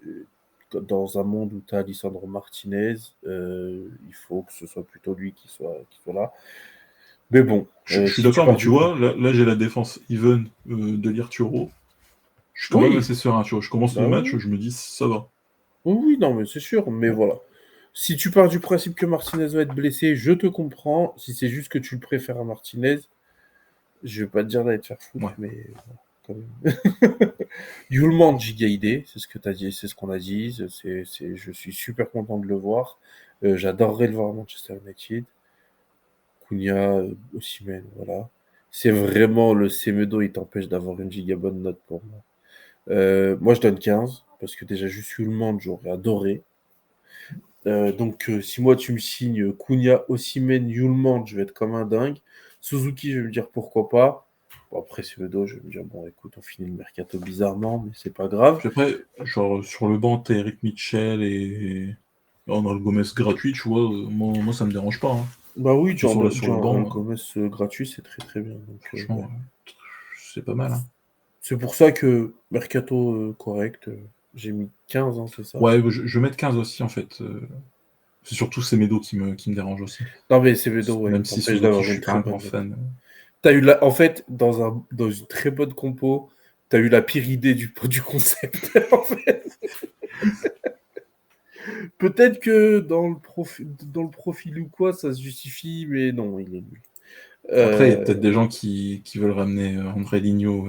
[SPEAKER 1] dans un monde où tu as Lisandro Martinez, il faut que ce soit plutôt lui qui soit là. Mais bon,
[SPEAKER 2] Je suis
[SPEAKER 1] si tu
[SPEAKER 2] d'accord, mais
[SPEAKER 1] pars
[SPEAKER 2] tu
[SPEAKER 1] du prêt.
[SPEAKER 2] vois, là j'ai la défense even de l'Irturo. Je suis quand même
[SPEAKER 1] Oui,
[SPEAKER 2] assez serein, tu vois. Je commence le
[SPEAKER 1] bah
[SPEAKER 2] match,
[SPEAKER 1] oui,
[SPEAKER 2] je me dis, ça va.
[SPEAKER 1] oui, oui, non, mais c'est sûr. Mais
[SPEAKER 2] Ouais.
[SPEAKER 1] voilà. Si tu pars du principe que Martinez va être blessé, je te comprends. Si c'est juste que tu le préfères à Martinez, je vais pas te dire d'aller te faire foutre,
[SPEAKER 2] Ouais.
[SPEAKER 1] mais quand même. Yulman Gigaide, c'est ce que tu as dit, c'est ce qu'on a dit. Je suis super content de le voir. J'adorerais le voir à Manchester United. Cunha, Osimhen, voilà. C'est vraiment le Semedo, il t'empêche d'avoir une giga bonne note pour moi. Moi, je donne 15, parce que déjà, juste Yulman, j'aurais adoré. Donc, si moi, tu me signes Cunha, Osimhen, Yulman, je vais être comme un dingue. Suzuki, je vais me dire pourquoi pas. Bon, après, Semedo, je vais me dire, bon, écoute, on finit le mercato bizarrement, mais c'est pas grave.
[SPEAKER 2] Puis après, genre, sur le banc, t'as Eric Mitchell et on a le Gomez gratuit, tu vois. Moi, ça me dérange pas, hein.
[SPEAKER 1] Bah oui,
[SPEAKER 2] Qu'ils sont là sur le
[SPEAKER 1] John
[SPEAKER 2] banc,
[SPEAKER 1] Gomez gratuit, c'est très très bien. Donc,
[SPEAKER 2] franchement,
[SPEAKER 1] ouais.
[SPEAKER 2] c'est pas mal, hein.
[SPEAKER 1] C'est pour ça que mercato correct, j'ai mis 15, hein, c'est ça.
[SPEAKER 2] Ouais, je vais mettre 15 aussi, en fait. C'est surtout Semedo qui me dérange aussi.
[SPEAKER 1] Non, mais Semedo, ouais, il
[SPEAKER 2] Même si
[SPEAKER 1] t'empêche
[SPEAKER 2] Suzuki,
[SPEAKER 1] d'avoir
[SPEAKER 2] je
[SPEAKER 1] une
[SPEAKER 2] suis pas
[SPEAKER 1] très
[SPEAKER 2] un grand
[SPEAKER 1] bonne note.
[SPEAKER 2] fan.
[SPEAKER 1] En fait, dans une très bonne compo, t'as eu la pire idée du concept. En fait. Peut-être que dans le profil ou quoi, ça se justifie, mais non, il est nul.
[SPEAKER 2] Après, il y a
[SPEAKER 1] Euh,
[SPEAKER 2] peut-être des gens qui veulent ramener André Ligno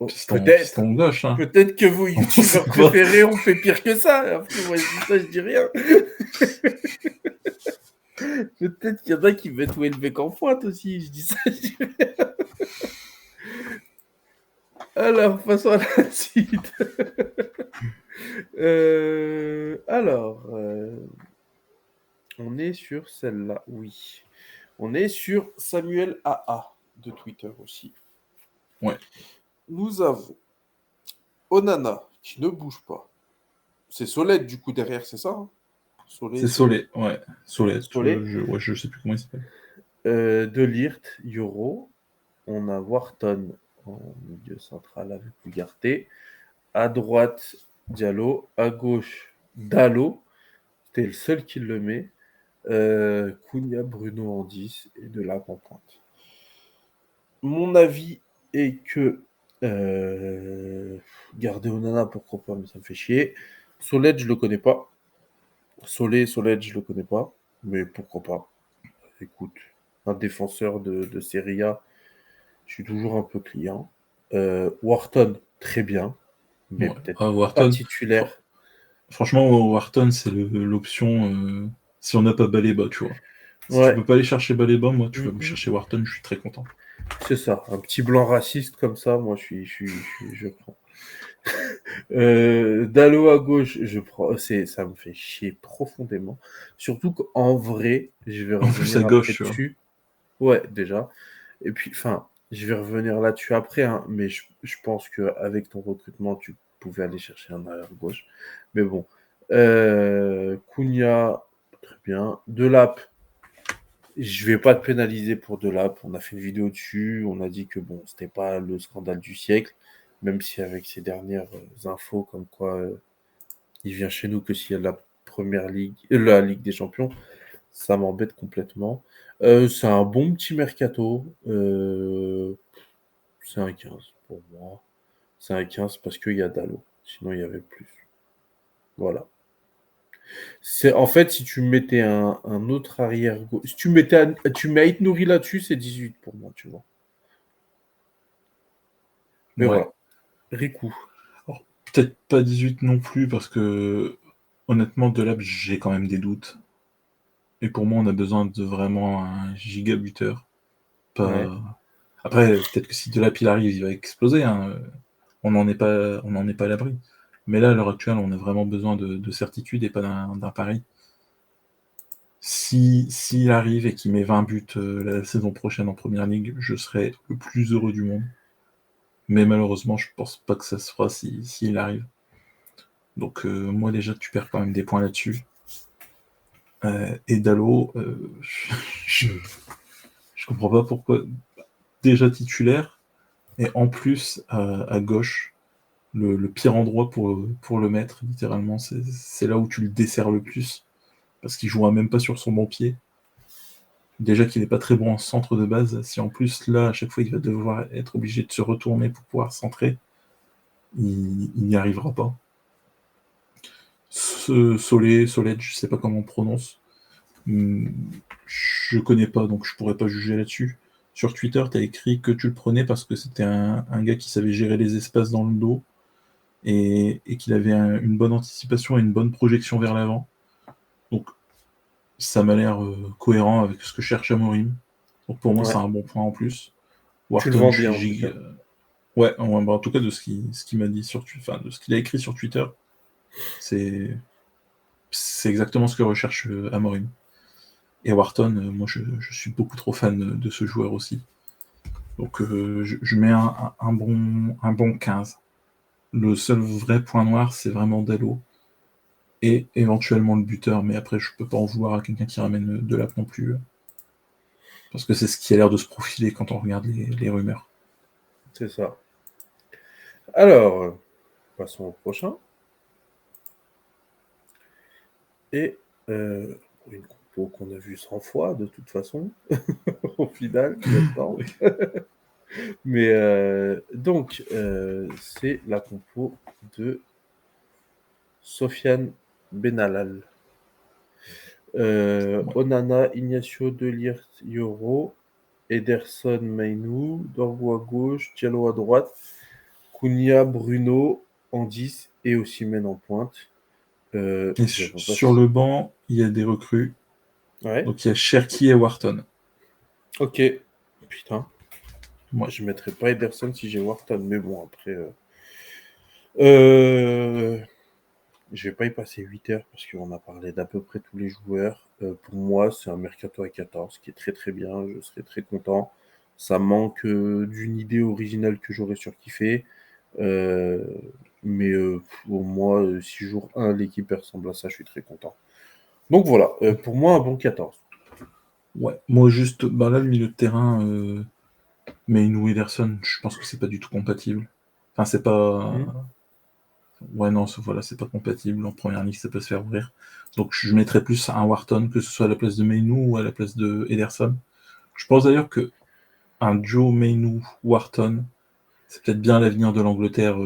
[SPEAKER 1] oh,
[SPEAKER 2] piston gauche, hein.
[SPEAKER 1] peut-être que vos
[SPEAKER 2] On
[SPEAKER 1] youtubeurs
[SPEAKER 2] sait pas.
[SPEAKER 1] préférés ont fait pire que ça. Après, moi, je dis ça, je dis rien. Peut-être qu'il y en a qui mettent Welbeck en pointe aussi. Je dis ça, je dis rien. Alors, passons à la suite. On est sur celle-là, oui. On est sur Samuel AA de Twitter aussi.
[SPEAKER 2] Ouais,
[SPEAKER 1] Nous avons Onana qui ne bouge pas. C'est Soled du coup derrière, c'est ça, hein?
[SPEAKER 2] c'est
[SPEAKER 1] Soled.
[SPEAKER 2] Solé, ouais. Solé,
[SPEAKER 1] Soled.
[SPEAKER 2] ouais, je sais plus comment il s'appelle.
[SPEAKER 1] De Ligt, Euro. On a Wharton en milieu central avec Ugarte. À droite, Diallo. À gauche, Dallo. C'était le seul qui le met. Cunha, Bruno en 10 et de là en pointe. Mon avis est que garder Onana, pourquoi pas, mais ça me fait chier. Soled, je le connais pas. Soled, je le connais pas, mais pourquoi pas. Écoute, un défenseur de Serie A, je suis toujours un peu client. Wharton, très bien, mais
[SPEAKER 2] Ouais.
[SPEAKER 1] peut-être
[SPEAKER 2] Ah,
[SPEAKER 1] pas
[SPEAKER 2] Wharton, fr-
[SPEAKER 1] titulaire.
[SPEAKER 2] franchement, Wharton, c'est l'option si on n'a pas Baleba, tu vois. Si tu
[SPEAKER 1] Ouais,
[SPEAKER 2] peux pas aller chercher Baleba, moi, tu vas me
[SPEAKER 1] mhm,
[SPEAKER 2] chercher Wharton, je suis très content.
[SPEAKER 1] c'est ça. Un petit blanc raciste comme ça, moi, je prends. Dallo à gauche, je prends. Ça me fait chier profondément. Surtout qu'en vrai, je vais
[SPEAKER 2] En plus, à
[SPEAKER 1] revenir après
[SPEAKER 2] gauche, tu vois.
[SPEAKER 1] dessus. Ouais, déjà. Et puis, enfin, je vais revenir là-dessus après, hein, mais je pense qu'avec ton recrutement, tu pouvais aller chercher un arrière gauche. Mais bon. Cunha, très bien. Delap, je vais pas te pénaliser pour Delap. On a fait une vidéo dessus. On a dit que bon, c'était pas le scandale du siècle, même si avec ces dernières infos comme quoi il vient chez nous que s'il y a la première ligue, la Ligue des Champions, ça m'embête complètement. C'est un bon petit mercato. C'est un 15 pour moi. C'est un 15 parce qu'il y a Dallo. Sinon, il y avait plus. Voilà. C'est en fait si tu mettais un autre arrière gauche, si tu mets Ait Nouri là-dessus, c'est 18 pour moi, tu vois. Mais
[SPEAKER 2] Ouais.
[SPEAKER 1] voilà. Riku.
[SPEAKER 2] Alors, peut-être pas 18 non plus, parce que honnêtement, Delap, j'ai quand même des doutes. Et pour moi, on a besoin de vraiment un giga buteur.
[SPEAKER 1] Ouais.
[SPEAKER 2] Pas... Après, peut-être que si Delap il arrive, il va exploser. Hein. On n'en est pas à l'abri. Mais là, à l'heure actuelle, on a vraiment besoin de certitude et pas d'un pari. S'il arrive et qu'il met 20 buts la saison prochaine en première ligue, je serai le plus heureux du monde. Mais malheureusement, je pense pas que ça se fera s'il arrive. Donc moi déjà, tu perds quand même des points là-dessus. Et Dallo, je, je comprends pas pourquoi. Déjà titulaire, et en plus à gauche, le pire endroit pour le mettre, littéralement, c'est là où tu le desserres le plus. Parce qu'il jouera même pas sur son bon pied. Déjà qu'il n'est pas très bon en centre de base, si en plus là, à chaque fois, il va devoir être obligé de se retourner pour pouvoir centrer, il n'y arrivera pas. Solé, Soled, je sais pas comment on prononce. Je connais pas, donc je pourrais pas juger là-dessus. Sur Twitter, tu as écrit que tu le prenais parce que c'était un gars qui savait gérer les espaces dans le dos et qu'il avait une bonne anticipation et une bonne projection vers l'avant. Donc ça m'a l'air cohérent avec ce que cherche Amorim. Donc pour moi, c'est
[SPEAKER 1] Ouais.
[SPEAKER 2] un bon point en plus.
[SPEAKER 1] Tu le
[SPEAKER 2] Wharton,
[SPEAKER 1] vends
[SPEAKER 2] je
[SPEAKER 1] bien
[SPEAKER 2] suis
[SPEAKER 1] en tout cas.
[SPEAKER 2] ouais, en tout cas de ce qu'il m'a dit sur enfin, de ce qu'il a écrit sur Twitter, c'est c'est exactement ce que recherche Amorim. Et Wharton, moi je suis beaucoup trop fan de ce joueur aussi. Donc je mets un bon 15. Le seul vrai point noir, c'est vraiment Dallo. Et éventuellement le buteur, mais après je peux pas en vouloir à quelqu'un qui ramène de l'app non plus. Parce que c'est ce qui a l'air de se profiler quand on regarde les rumeurs.
[SPEAKER 1] C'est ça. Alors, passons au prochain. Et une compo qu'on a vue 100 fois de toute façon, au final, maintenant.
[SPEAKER 2] Oui.
[SPEAKER 1] Mais donc, c'est la compo de Sofiane Benalal. Onana, Ignacio Delirte Yoro, Ederson Mainou, Dorgo à gauche, Diallo à droite, Cunha, Bruno en 10 et Osimhen en pointe.
[SPEAKER 2] Et
[SPEAKER 1] Je vois pas
[SPEAKER 2] sur
[SPEAKER 1] si...
[SPEAKER 2] le banc, il y a des recrues.
[SPEAKER 1] Ouais,
[SPEAKER 2] Donc il y a Cherki et Wharton.
[SPEAKER 1] ok. Putain,
[SPEAKER 2] Ouais.
[SPEAKER 1] je mettrais pas Ederson si j'ai Wharton, mais bon, après... Euh, je vais pas y passer 8 heures parce qu'on a parlé d'à peu près tous les joueurs. Pour moi, c'est un mercato à 14 qui est très très bien. Je serais très content. Ça manque d'une idée originale que j'aurais surkiffé. Euh, mais pour moi, si jour 1, l'équipe ressemble à ça, je suis très content. Donc voilà, pour moi, un bon 14.
[SPEAKER 2] Ouais. Moi juste, bah là le milieu de terrain, Mainou Ederson, je pense que c'est pas du tout compatible. Enfin c'est pas.
[SPEAKER 1] Hmm.
[SPEAKER 2] Ouais non, voilà, c'est pas compatible. En première ligue, ça peut se faire ouvrir. Donc je mettrais plus un Wharton, que ce soit à la place de Mainou ou à la place de Ederson. Je pense d'ailleurs que un Joe Mainou Wharton, c'est peut-être bien l'avenir de l'Angleterre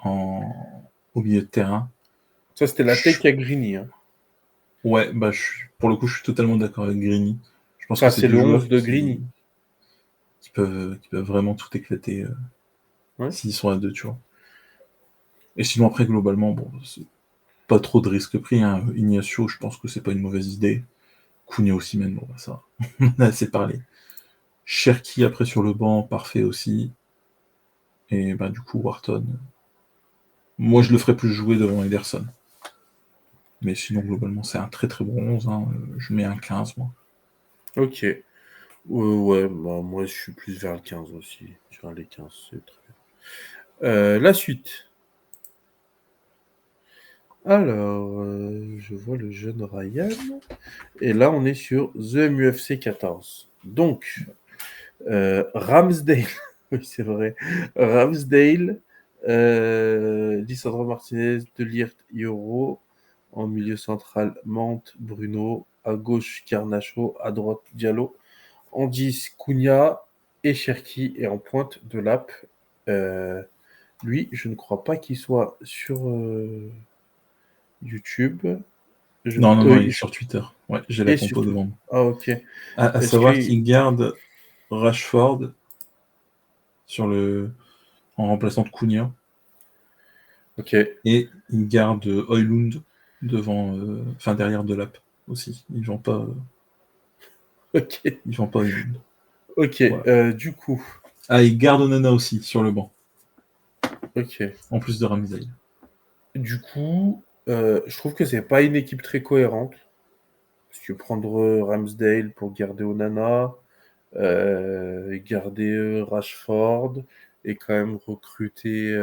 [SPEAKER 2] au milieu de terrain.
[SPEAKER 1] Ça, c'était la
[SPEAKER 2] Je-
[SPEAKER 1] tech à Grigny. Hein.
[SPEAKER 2] Ouais, bah pour le coup, je suis totalement d'accord avec Grigny. Je pense que
[SPEAKER 1] Ça,
[SPEAKER 2] c'est
[SPEAKER 1] c'est
[SPEAKER 2] deux
[SPEAKER 1] le 11
[SPEAKER 2] joueurs
[SPEAKER 1] de Grigny.
[SPEAKER 2] qui peuvent vraiment tout éclater
[SPEAKER 1] Ouais.
[SPEAKER 2] s'ils sont à deux, tu vois. Et sinon, après, globalement, bon, c'est pas trop de risques pris. Hein. Ignacio, je pense que c'est pas une mauvaise idée. Cunha aussi, même, bon, bah, ça, on en a assez parlé. Cherki, après, sur le banc, parfait aussi. Et bah, du coup, Wharton, moi, je le ferais plus jouer devant Ederson. Mais sinon, globalement, c'est un très très bon 11. Hein. Je mets un 15, moi.
[SPEAKER 1] Ok. Ouais, bah, moi, je suis plus vers le 15 aussi. Sur les 15, c'est très bien. La suite. Alors, je vois le jeune Ryan. Et là, on est sur The MUFC 14. Donc, Ramsdale. Oui, c'est vrai. Ramsdale, Lisandro Martinez, Delirte, Yoro. En milieu central, Mante, Bruno. À gauche, Garnacho. À droite, Diallo. En 10, Cunha et Cherki. Et en pointe de l'app, lui, je ne crois pas qu'il soit sur YouTube. Je...
[SPEAKER 2] Non, non, non, il est
[SPEAKER 1] il
[SPEAKER 2] sur Twitter. Ouais, j'ai la
[SPEAKER 1] est
[SPEAKER 2] compo
[SPEAKER 1] surtout.
[SPEAKER 2] devant moi.
[SPEAKER 1] Ah, ok.
[SPEAKER 2] À
[SPEAKER 1] Est-ce
[SPEAKER 2] savoir
[SPEAKER 1] que.
[SPEAKER 2] qu'il garde Rashford, en remplaçant de Cunha.
[SPEAKER 1] Ok.
[SPEAKER 2] Et il garde Højlund derrière Delap aussi. Il vend pas
[SPEAKER 1] Ok.
[SPEAKER 2] Højlund.
[SPEAKER 1] Ok.
[SPEAKER 2] Voilà.
[SPEAKER 1] Du coup.
[SPEAKER 2] Ah, il garde Onana aussi sur le banc,
[SPEAKER 1] Ok.
[SPEAKER 2] en plus de Ramsdale.
[SPEAKER 1] Du coup, je trouve que c'est pas une équipe très cohérente. Parce que prendre Ramsdale pour garder Onana, garder Rashford et quand même recruter.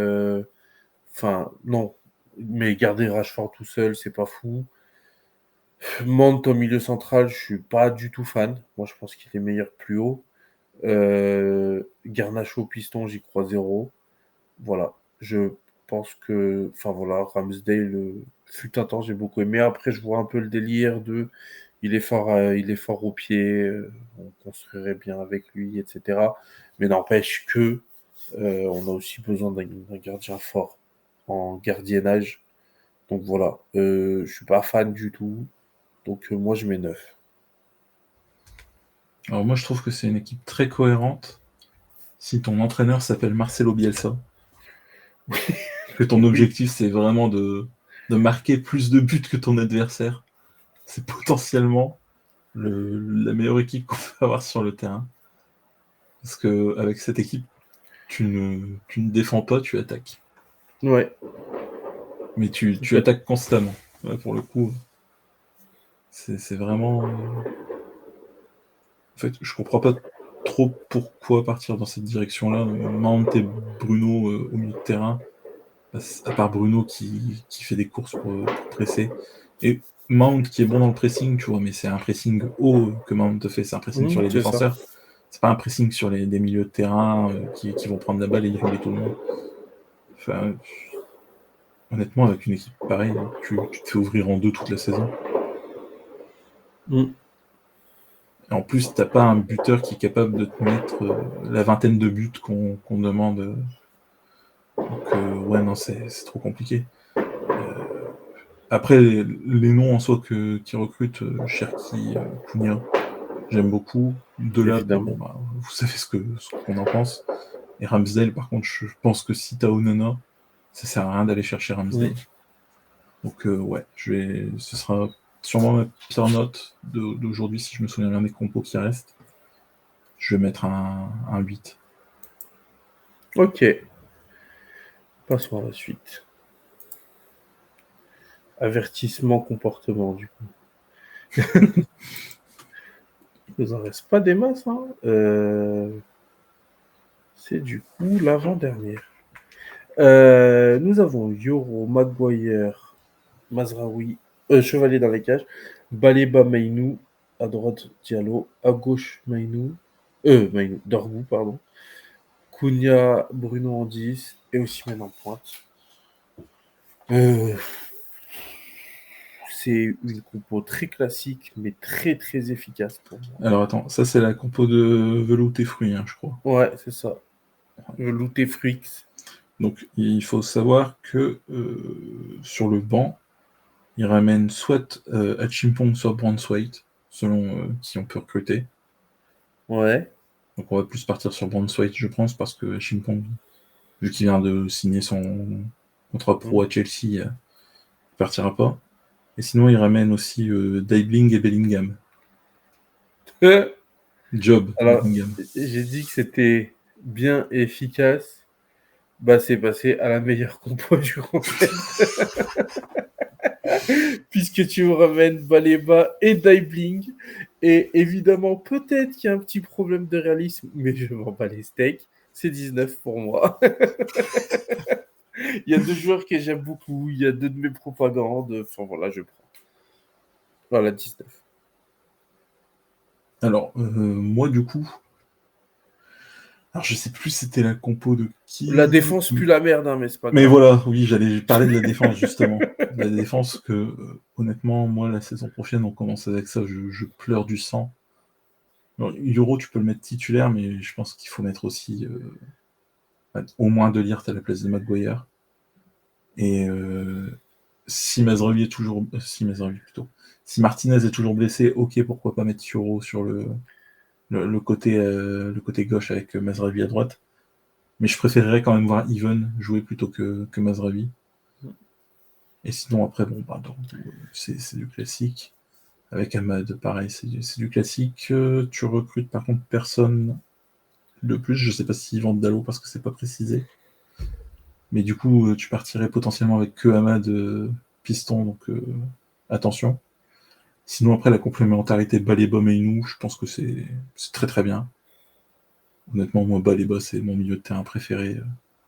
[SPEAKER 1] Enfin, non. Mais garder Rashford tout seul, c'est pas fou. Mount au milieu central, je suis pas du tout fan. Moi, je pense qu'il est meilleur plus haut. Garnacho au piston, j'y crois zéro. Voilà. Je pense que. Enfin, voilà, Ramsdale, fut un temps, j'ai beaucoup aimé. Après, je vois un peu le délire de. Il est fort au pied, on construirait bien avec lui, etc. Mais n'empêche que on a aussi besoin d'un gardien fort en gardiennage. Donc voilà, je suis pas fan du tout. Donc moi je mets 9.
[SPEAKER 2] Alors moi, je trouve que c'est une équipe très cohérente. Si ton entraîneur s'appelle Marcelo Bielsa, que ton
[SPEAKER 1] Oui,
[SPEAKER 2] objectif c'est vraiment de marquer plus de buts que ton adversaire, c'est potentiellement la meilleure équipe qu'on peut avoir sur le terrain. Parce que avec cette équipe, tu ne défends pas, tu attaques.
[SPEAKER 1] ouais,
[SPEAKER 2] Mais tu
[SPEAKER 1] complètement.
[SPEAKER 2] attaques constamment. Ouais, pour le coup, c'est vraiment. En fait, je comprends pas trop pourquoi partir dans cette direction-là. Mount et Bruno au milieu de terrain, à part Bruno qui fait des courses pour presser. Et Mount qui est bon dans le pressing, tu vois, mais c'est un pressing haut que Mount fait, c'est un pressing sur les
[SPEAKER 1] C'est ça.
[SPEAKER 2] défenseurs. C'est pas un pressing sur des milieux de terrain qui vont prendre la balle et dribbler tout le monde. Enfin, honnêtement, avec une équipe pareille, tu te fais ouvrir en deux toute la saison.
[SPEAKER 1] Mm.
[SPEAKER 2] Et en plus, t'as pas un buteur qui est capable de te mettre la vingtaine de buts qu'on demande. Donc, ouais, non, c'est trop compliqué. Après, les noms en soi qui recrutent, Cherki, Cunha, j'aime beaucoup. Delap, bon,
[SPEAKER 1] Évidemment.
[SPEAKER 2] bah, vous savez ce qu'on en pense. Et Ramsdale, par contre, je pense que si t'as Onana, ça sert à rien d'aller chercher
[SPEAKER 1] Mm.
[SPEAKER 2] Ramsdale. Donc, ouais, ce sera sûrement ma pire note d'aujourd'hui, si je me souviens bien des compos qui restent. Je vais mettre un 8.
[SPEAKER 1] Ok, passons à la suite. Avertissement comportement du coup. Il nous en reste pas des masses, hein. C'est du coup l'avant-dernière. Nous avons Yoro, Maguire, Mazraoui, Chevalier dans les cages, Baleba Mainou, à droite Diallo, à gauche Mainou, Dorgu, pardon, Cunha, Bruno en 10 et Osimhen en pointe. Euh, c'est une compo très classique, mais très très efficace pour moi.
[SPEAKER 2] Alors attends, ça c'est la compo de veloute et fruits, hein, je crois.
[SPEAKER 1] Ouais, c'est ça. Looté Frix.
[SPEAKER 2] Donc il faut savoir que sur le banc, il ramène soit Achimpong, soit Braunthwaite, selon qui on peut recruter.
[SPEAKER 1] Ouais.
[SPEAKER 2] Donc on va plus partir sur Braunthwaite, je pense, parce que Achimpong, vu qu'il vient de signer son contrat pro
[SPEAKER 1] Mm.
[SPEAKER 2] à Chelsea, il partira pas. Et sinon, il ramène aussi Daibling et Bellingham. Job,
[SPEAKER 1] Alors,
[SPEAKER 2] Bellingham.
[SPEAKER 1] j'ai dit que c'était bien et efficace. Bah, c'est passé à la meilleure compo du concept. Puisque tu me ramènes Baleba et Daibling. Et évidemment, peut-être qu'il y a un petit problème de réalisme, mais je m'en bats les steaks. C'est 19 pour moi. Il y a deux joueurs que j'aime beaucoup. Il y a deux de mes propagandes. Enfin voilà, je prends. Voilà, 19.
[SPEAKER 2] Alors, moi, du coup, alors je sais plus c'était la compo de
[SPEAKER 1] La
[SPEAKER 2] qui.
[SPEAKER 1] défense pue la merde, hein, mais c'est pas
[SPEAKER 2] Mais
[SPEAKER 1] grave.
[SPEAKER 2] voilà, oui, j'allais parler de la défense, justement. La défense que, honnêtement, moi, la saison prochaine, on commence avec ça, je pleure du sang. Alors, Euro, tu peux le mettre titulaire, mais je pense qu'il faut mettre aussi au moins De Ligt à la place de Maguire. Et si Mazraoui est toujours... si Mazraoui, plutôt. Si Martinez est toujours blessé, ok, pourquoi pas mettre Euro sur le côté gauche avec Mazraoui à droite. Mais je préférerais quand même voir Even jouer plutôt que Mazraoui. Et sinon, après, bon, bah, c'est du classique. Avec Ahmad, pareil, c'est du classique. Tu recrutes par contre personne de plus. Je sais pas s'ils vendent Dalo parce que c'est pas précisé. Mais du coup, tu partirais potentiellement avec que Ahmad piston, donc attention. Sinon, après, la complémentarité Baleba Meinou, je pense que c'est très très bien. Honnêtement, moi, Baleba, c'est mon milieu de terrain préféré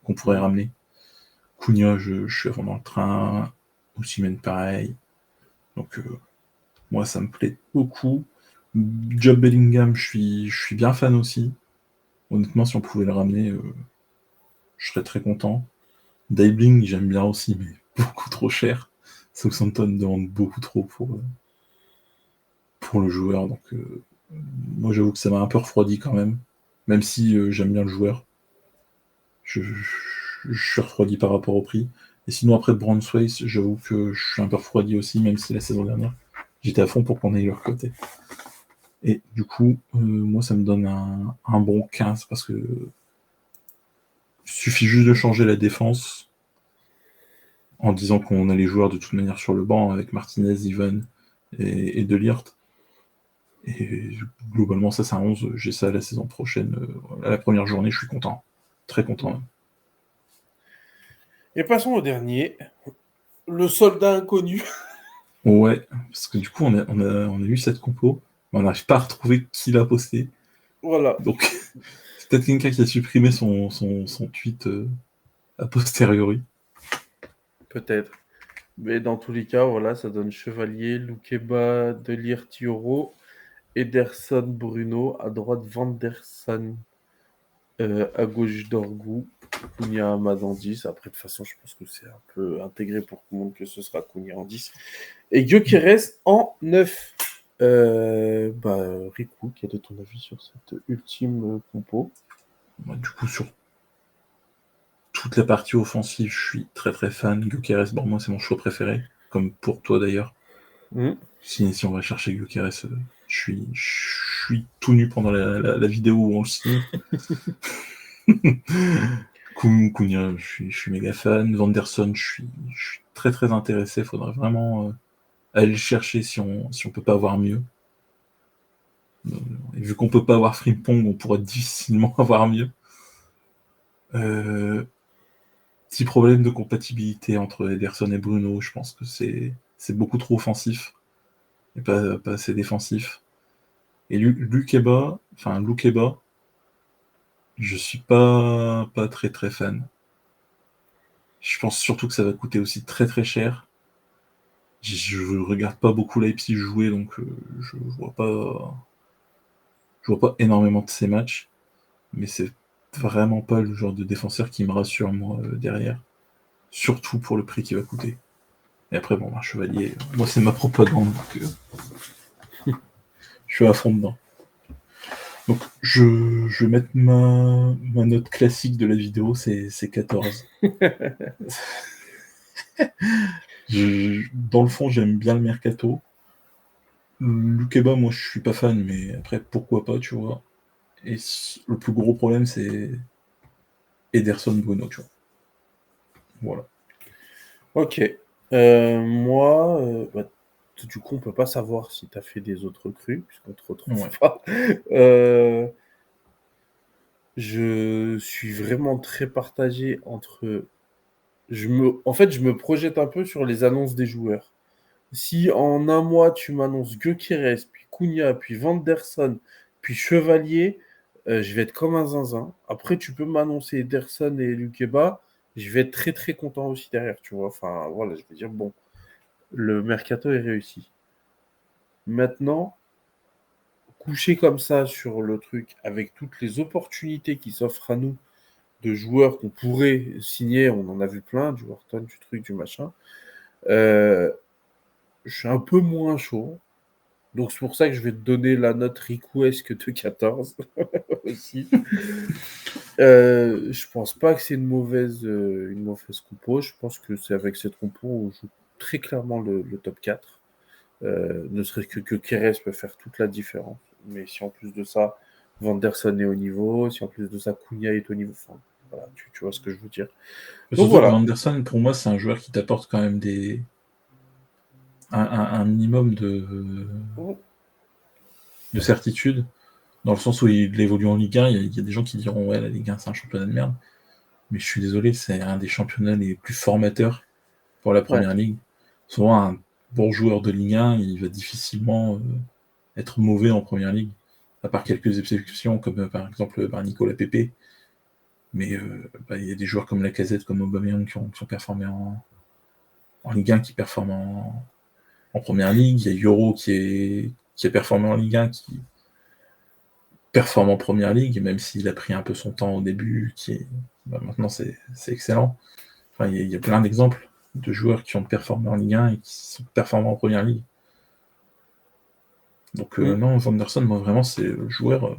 [SPEAKER 2] qu'on pourrait ramener. Cunha, je suis avant dans le train. Osimhen, pareil. Donc, moi, ça me plaît beaucoup. Job Bellingham, je suis bien fan aussi. Honnêtement, si on pouvait le ramener, je serais très content. Daibling, j'aime bien aussi, mais beaucoup trop cher. Southampton demande beaucoup trop pour le joueur. Donc, moi, j'avoue que ça m'a un peu refroidi quand même. Même si j'aime bien le joueur. Je suis refroidi par rapport au prix. Et sinon, après Braunschweig, j'avoue que je suis un peu refroidi aussi, même si la saison dernière, j'étais à fond pour qu'on aille leur côté. Et du coup, moi, ça me donne un bon 15 parce que il suffit juste de changer la défense en disant qu'on a les joueurs de toute manière sur le banc avec Martinez, Ivan et De Ligt. Et globalement, ça, c'est un 11. J'ai ça la saison prochaine. À la première journée, je suis content. Très content.
[SPEAKER 1] Et passons au dernier, le soldat inconnu.
[SPEAKER 2] Ouais, parce que du coup, on a eu cette compo, mais on n'arrive pas à retrouver qui l'a posté.
[SPEAKER 1] Voilà,
[SPEAKER 2] Donc, c'est peut-être quelqu'un qui a supprimé son tweet a posteriori.
[SPEAKER 1] peut-être. Mais dans tous les cas, voilà, ça donne Chevalier, Loukeba, Delire, Thioro, Ederson, Bruno, à droite Van der Sar, à gauche Dorgu, Cunha, Ahmad en 10. Après, de toute façon, je pense que c'est un peu intégré pour tout le monde que ce sera Cunha en 10. Et Gyökeres en 9. Riku, quel est ton avis sur cette ultime compo?
[SPEAKER 2] Moi, du coup, sur toute la partie offensive, je suis très très fan. Gyökeres, bon, moi, c'est mon choix préféré, comme pour toi d'ailleurs. Si on va chercher Gyökeres, je suis tout nu pendant la vidéo où on le signe. Cunha, je suis méga fan. Vanderson, je suis très très intéressé. Il faudrait vraiment aller le chercher si on peut pas avoir mieux. Et vu qu'on peut pas avoir Frimpong, on pourra difficilement avoir mieux. Petit problème de compatibilité entre Ederson et Bruno. Je pense que c'est beaucoup trop offensif et pas assez défensif. Et Lukeba, je suis pas très très fan. Je pense surtout que ça va coûter aussi très très cher. Je regarde pas beaucoup Leipzig jouer, donc je vois pas énormément de ces matchs, mais c'est vraiment pas le genre de défenseur qui me rassure moi derrière, surtout pour le prix qu'il va coûter. Et après bon, un Chevalier, moi c'est ma propagande, donc je suis à fond dedans. Donc je vais mettre ma note classique de la vidéo, c'est 14. Dans le fond, j'aime bien le mercato. Lukeba, moi, je suis pas fan, mais après, pourquoi pas, tu vois. Et le plus gros problème, c'est Ederson Bruno, tu vois. Voilà.
[SPEAKER 1] Ok. Moi, du coup, on peut pas savoir si tu as fait des autres crues, puisqu'on te retrouve
[SPEAKER 2] Ouais.
[SPEAKER 1] pas. Je suis vraiment très partagé entre. En fait, je me projette un peu sur les annonces des joueurs. Si en un mois, tu m'annonces Gyökeres, puis Cunha, puis Vanderson, puis Chevalier, je vais être comme un zinzin. Après, tu peux m'annoncer Ederson et Lukeba, je vais être très très content aussi derrière, tu vois. Enfin, voilà, je vais dire, bon, le mercato est réussi. Maintenant, coucher comme ça sur le truc, avec toutes les opportunités qui s'offrent à nous, de joueurs qu'on pourrait signer, on en a vu plein, du Wharton, du truc, du machin, euh, je suis un peu moins chaud. Donc c'est pour ça que je vais te donner la note request de 14 aussi. Je pense pas que c'est une mauvaise compo. Je pense que c'est avec cette compo on joue très clairement le top 4. Ne serait-ce que Keres peut faire toute la différence. Mais si en plus de ça, Vanderson est au niveau, si en plus de ça, Cunha est au niveau, enfin, voilà, tu vois ce que je veux dire.
[SPEAKER 2] Mais
[SPEAKER 1] Donc
[SPEAKER 2] surtout que
[SPEAKER 1] voilà.
[SPEAKER 2] Anderson, pour moi, c'est un joueur qui t'apporte quand même un minimum de certitude, dans le sens où il évolue en Ligue 1. Il y a des gens qui diront ouais, la Ligue 1, c'est un championnat de merde. Mais je suis désolé, c'est un des championnats les plus formateurs pour la
[SPEAKER 1] Ouais.
[SPEAKER 2] première ligue. Souvent, un bon joueur de Ligue 1, il va difficilement être mauvais en première ligue, à part quelques exceptions, comme par exemple Nicolas Pepe. Mais il y a des joueurs comme Lacazette, comme Aubameyang qui ont performé en Ligue 1, qui performent en première ligue. Il y a Euro qui a performé en Ligue 1, qui performe en première ligue, même s'il a pris un peu son temps au début, maintenant c'est excellent. Enfin, il y a plein d'exemples de joueurs qui ont performé en Ligue 1 et qui sont performants en première ligue. Donc
[SPEAKER 1] Mm.
[SPEAKER 2] non, Vanderson, moi vraiment, c'est le joueur,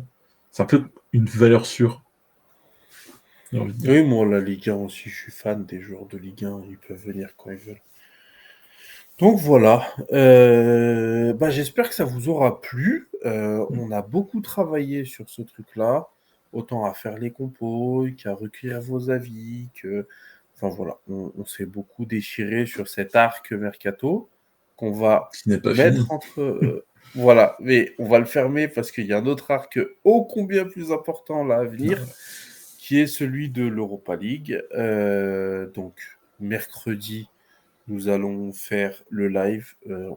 [SPEAKER 2] c'est un peu une valeur sûre, j'ai envie de dire.
[SPEAKER 1] Oui, moi, la Ligue 1 aussi, je suis fan des joueurs de Ligue 1, ils peuvent venir quand ils veulent. Donc voilà, j'espère que ça vous aura plu. On a beaucoup travaillé sur ce truc-là, autant à faire les compos qu'à recueillir vos avis, enfin voilà, on s'est beaucoup déchiré sur cet arc mercato qu'on va
[SPEAKER 2] Qui n'est pas
[SPEAKER 1] mettre
[SPEAKER 2] fini.
[SPEAKER 1] entre, voilà, mais on va le fermer parce qu'il y a un autre arc ô combien plus important là à venir, qui est celui de l'Europa League. Donc mercredi, nous allons faire le live.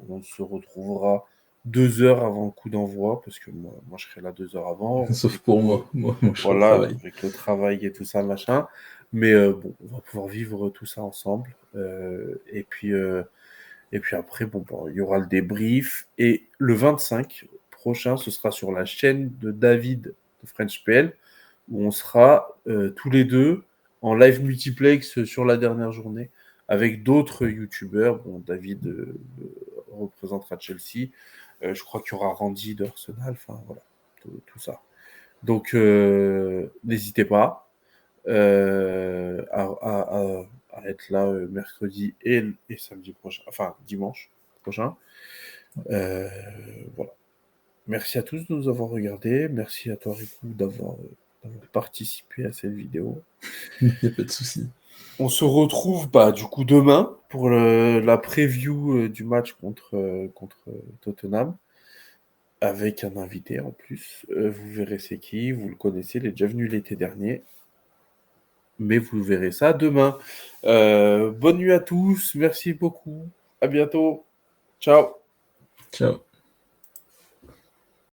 [SPEAKER 1] On se retrouvera 2 heures avant le coup d'envoi, parce que moi je serai là 2 heures avant.
[SPEAKER 2] Sauf
[SPEAKER 1] Du
[SPEAKER 2] pour
[SPEAKER 1] coup,
[SPEAKER 2] moi je suis au
[SPEAKER 1] voilà,
[SPEAKER 2] travail.
[SPEAKER 1] avec le travail et tout ça, machin. Mais bon, on va pouvoir vivre tout ça ensemble. Et puis après, il y aura le débrief. Et le 25 prochain, ce sera sur la chaîne de David de French PL, où on sera tous les deux en live multiplex sur la dernière journée avec d'autres youtubeurs. Bon, David représentera Chelsea. Je crois qu'il y aura Randy de Arsenal. Enfin, voilà, tout ça. Donc, n'hésitez pas à être là mercredi et samedi prochain, enfin dimanche prochain. Euh, voilà. Merci à tous de nous avoir regardés. Merci à toi, Rico, d'avoir participé à cette vidéo.
[SPEAKER 2] Il n'y a pas de souci.
[SPEAKER 1] On se retrouve du coup demain pour la preview du match contre Tottenham avec un invité en plus. Vous verrez c'est qui, vous le connaissez, il est déjà venu l'été dernier. Mais vous verrez ça demain. Bonne nuit à tous, merci beaucoup. À bientôt. Ciao.
[SPEAKER 2] Ciao.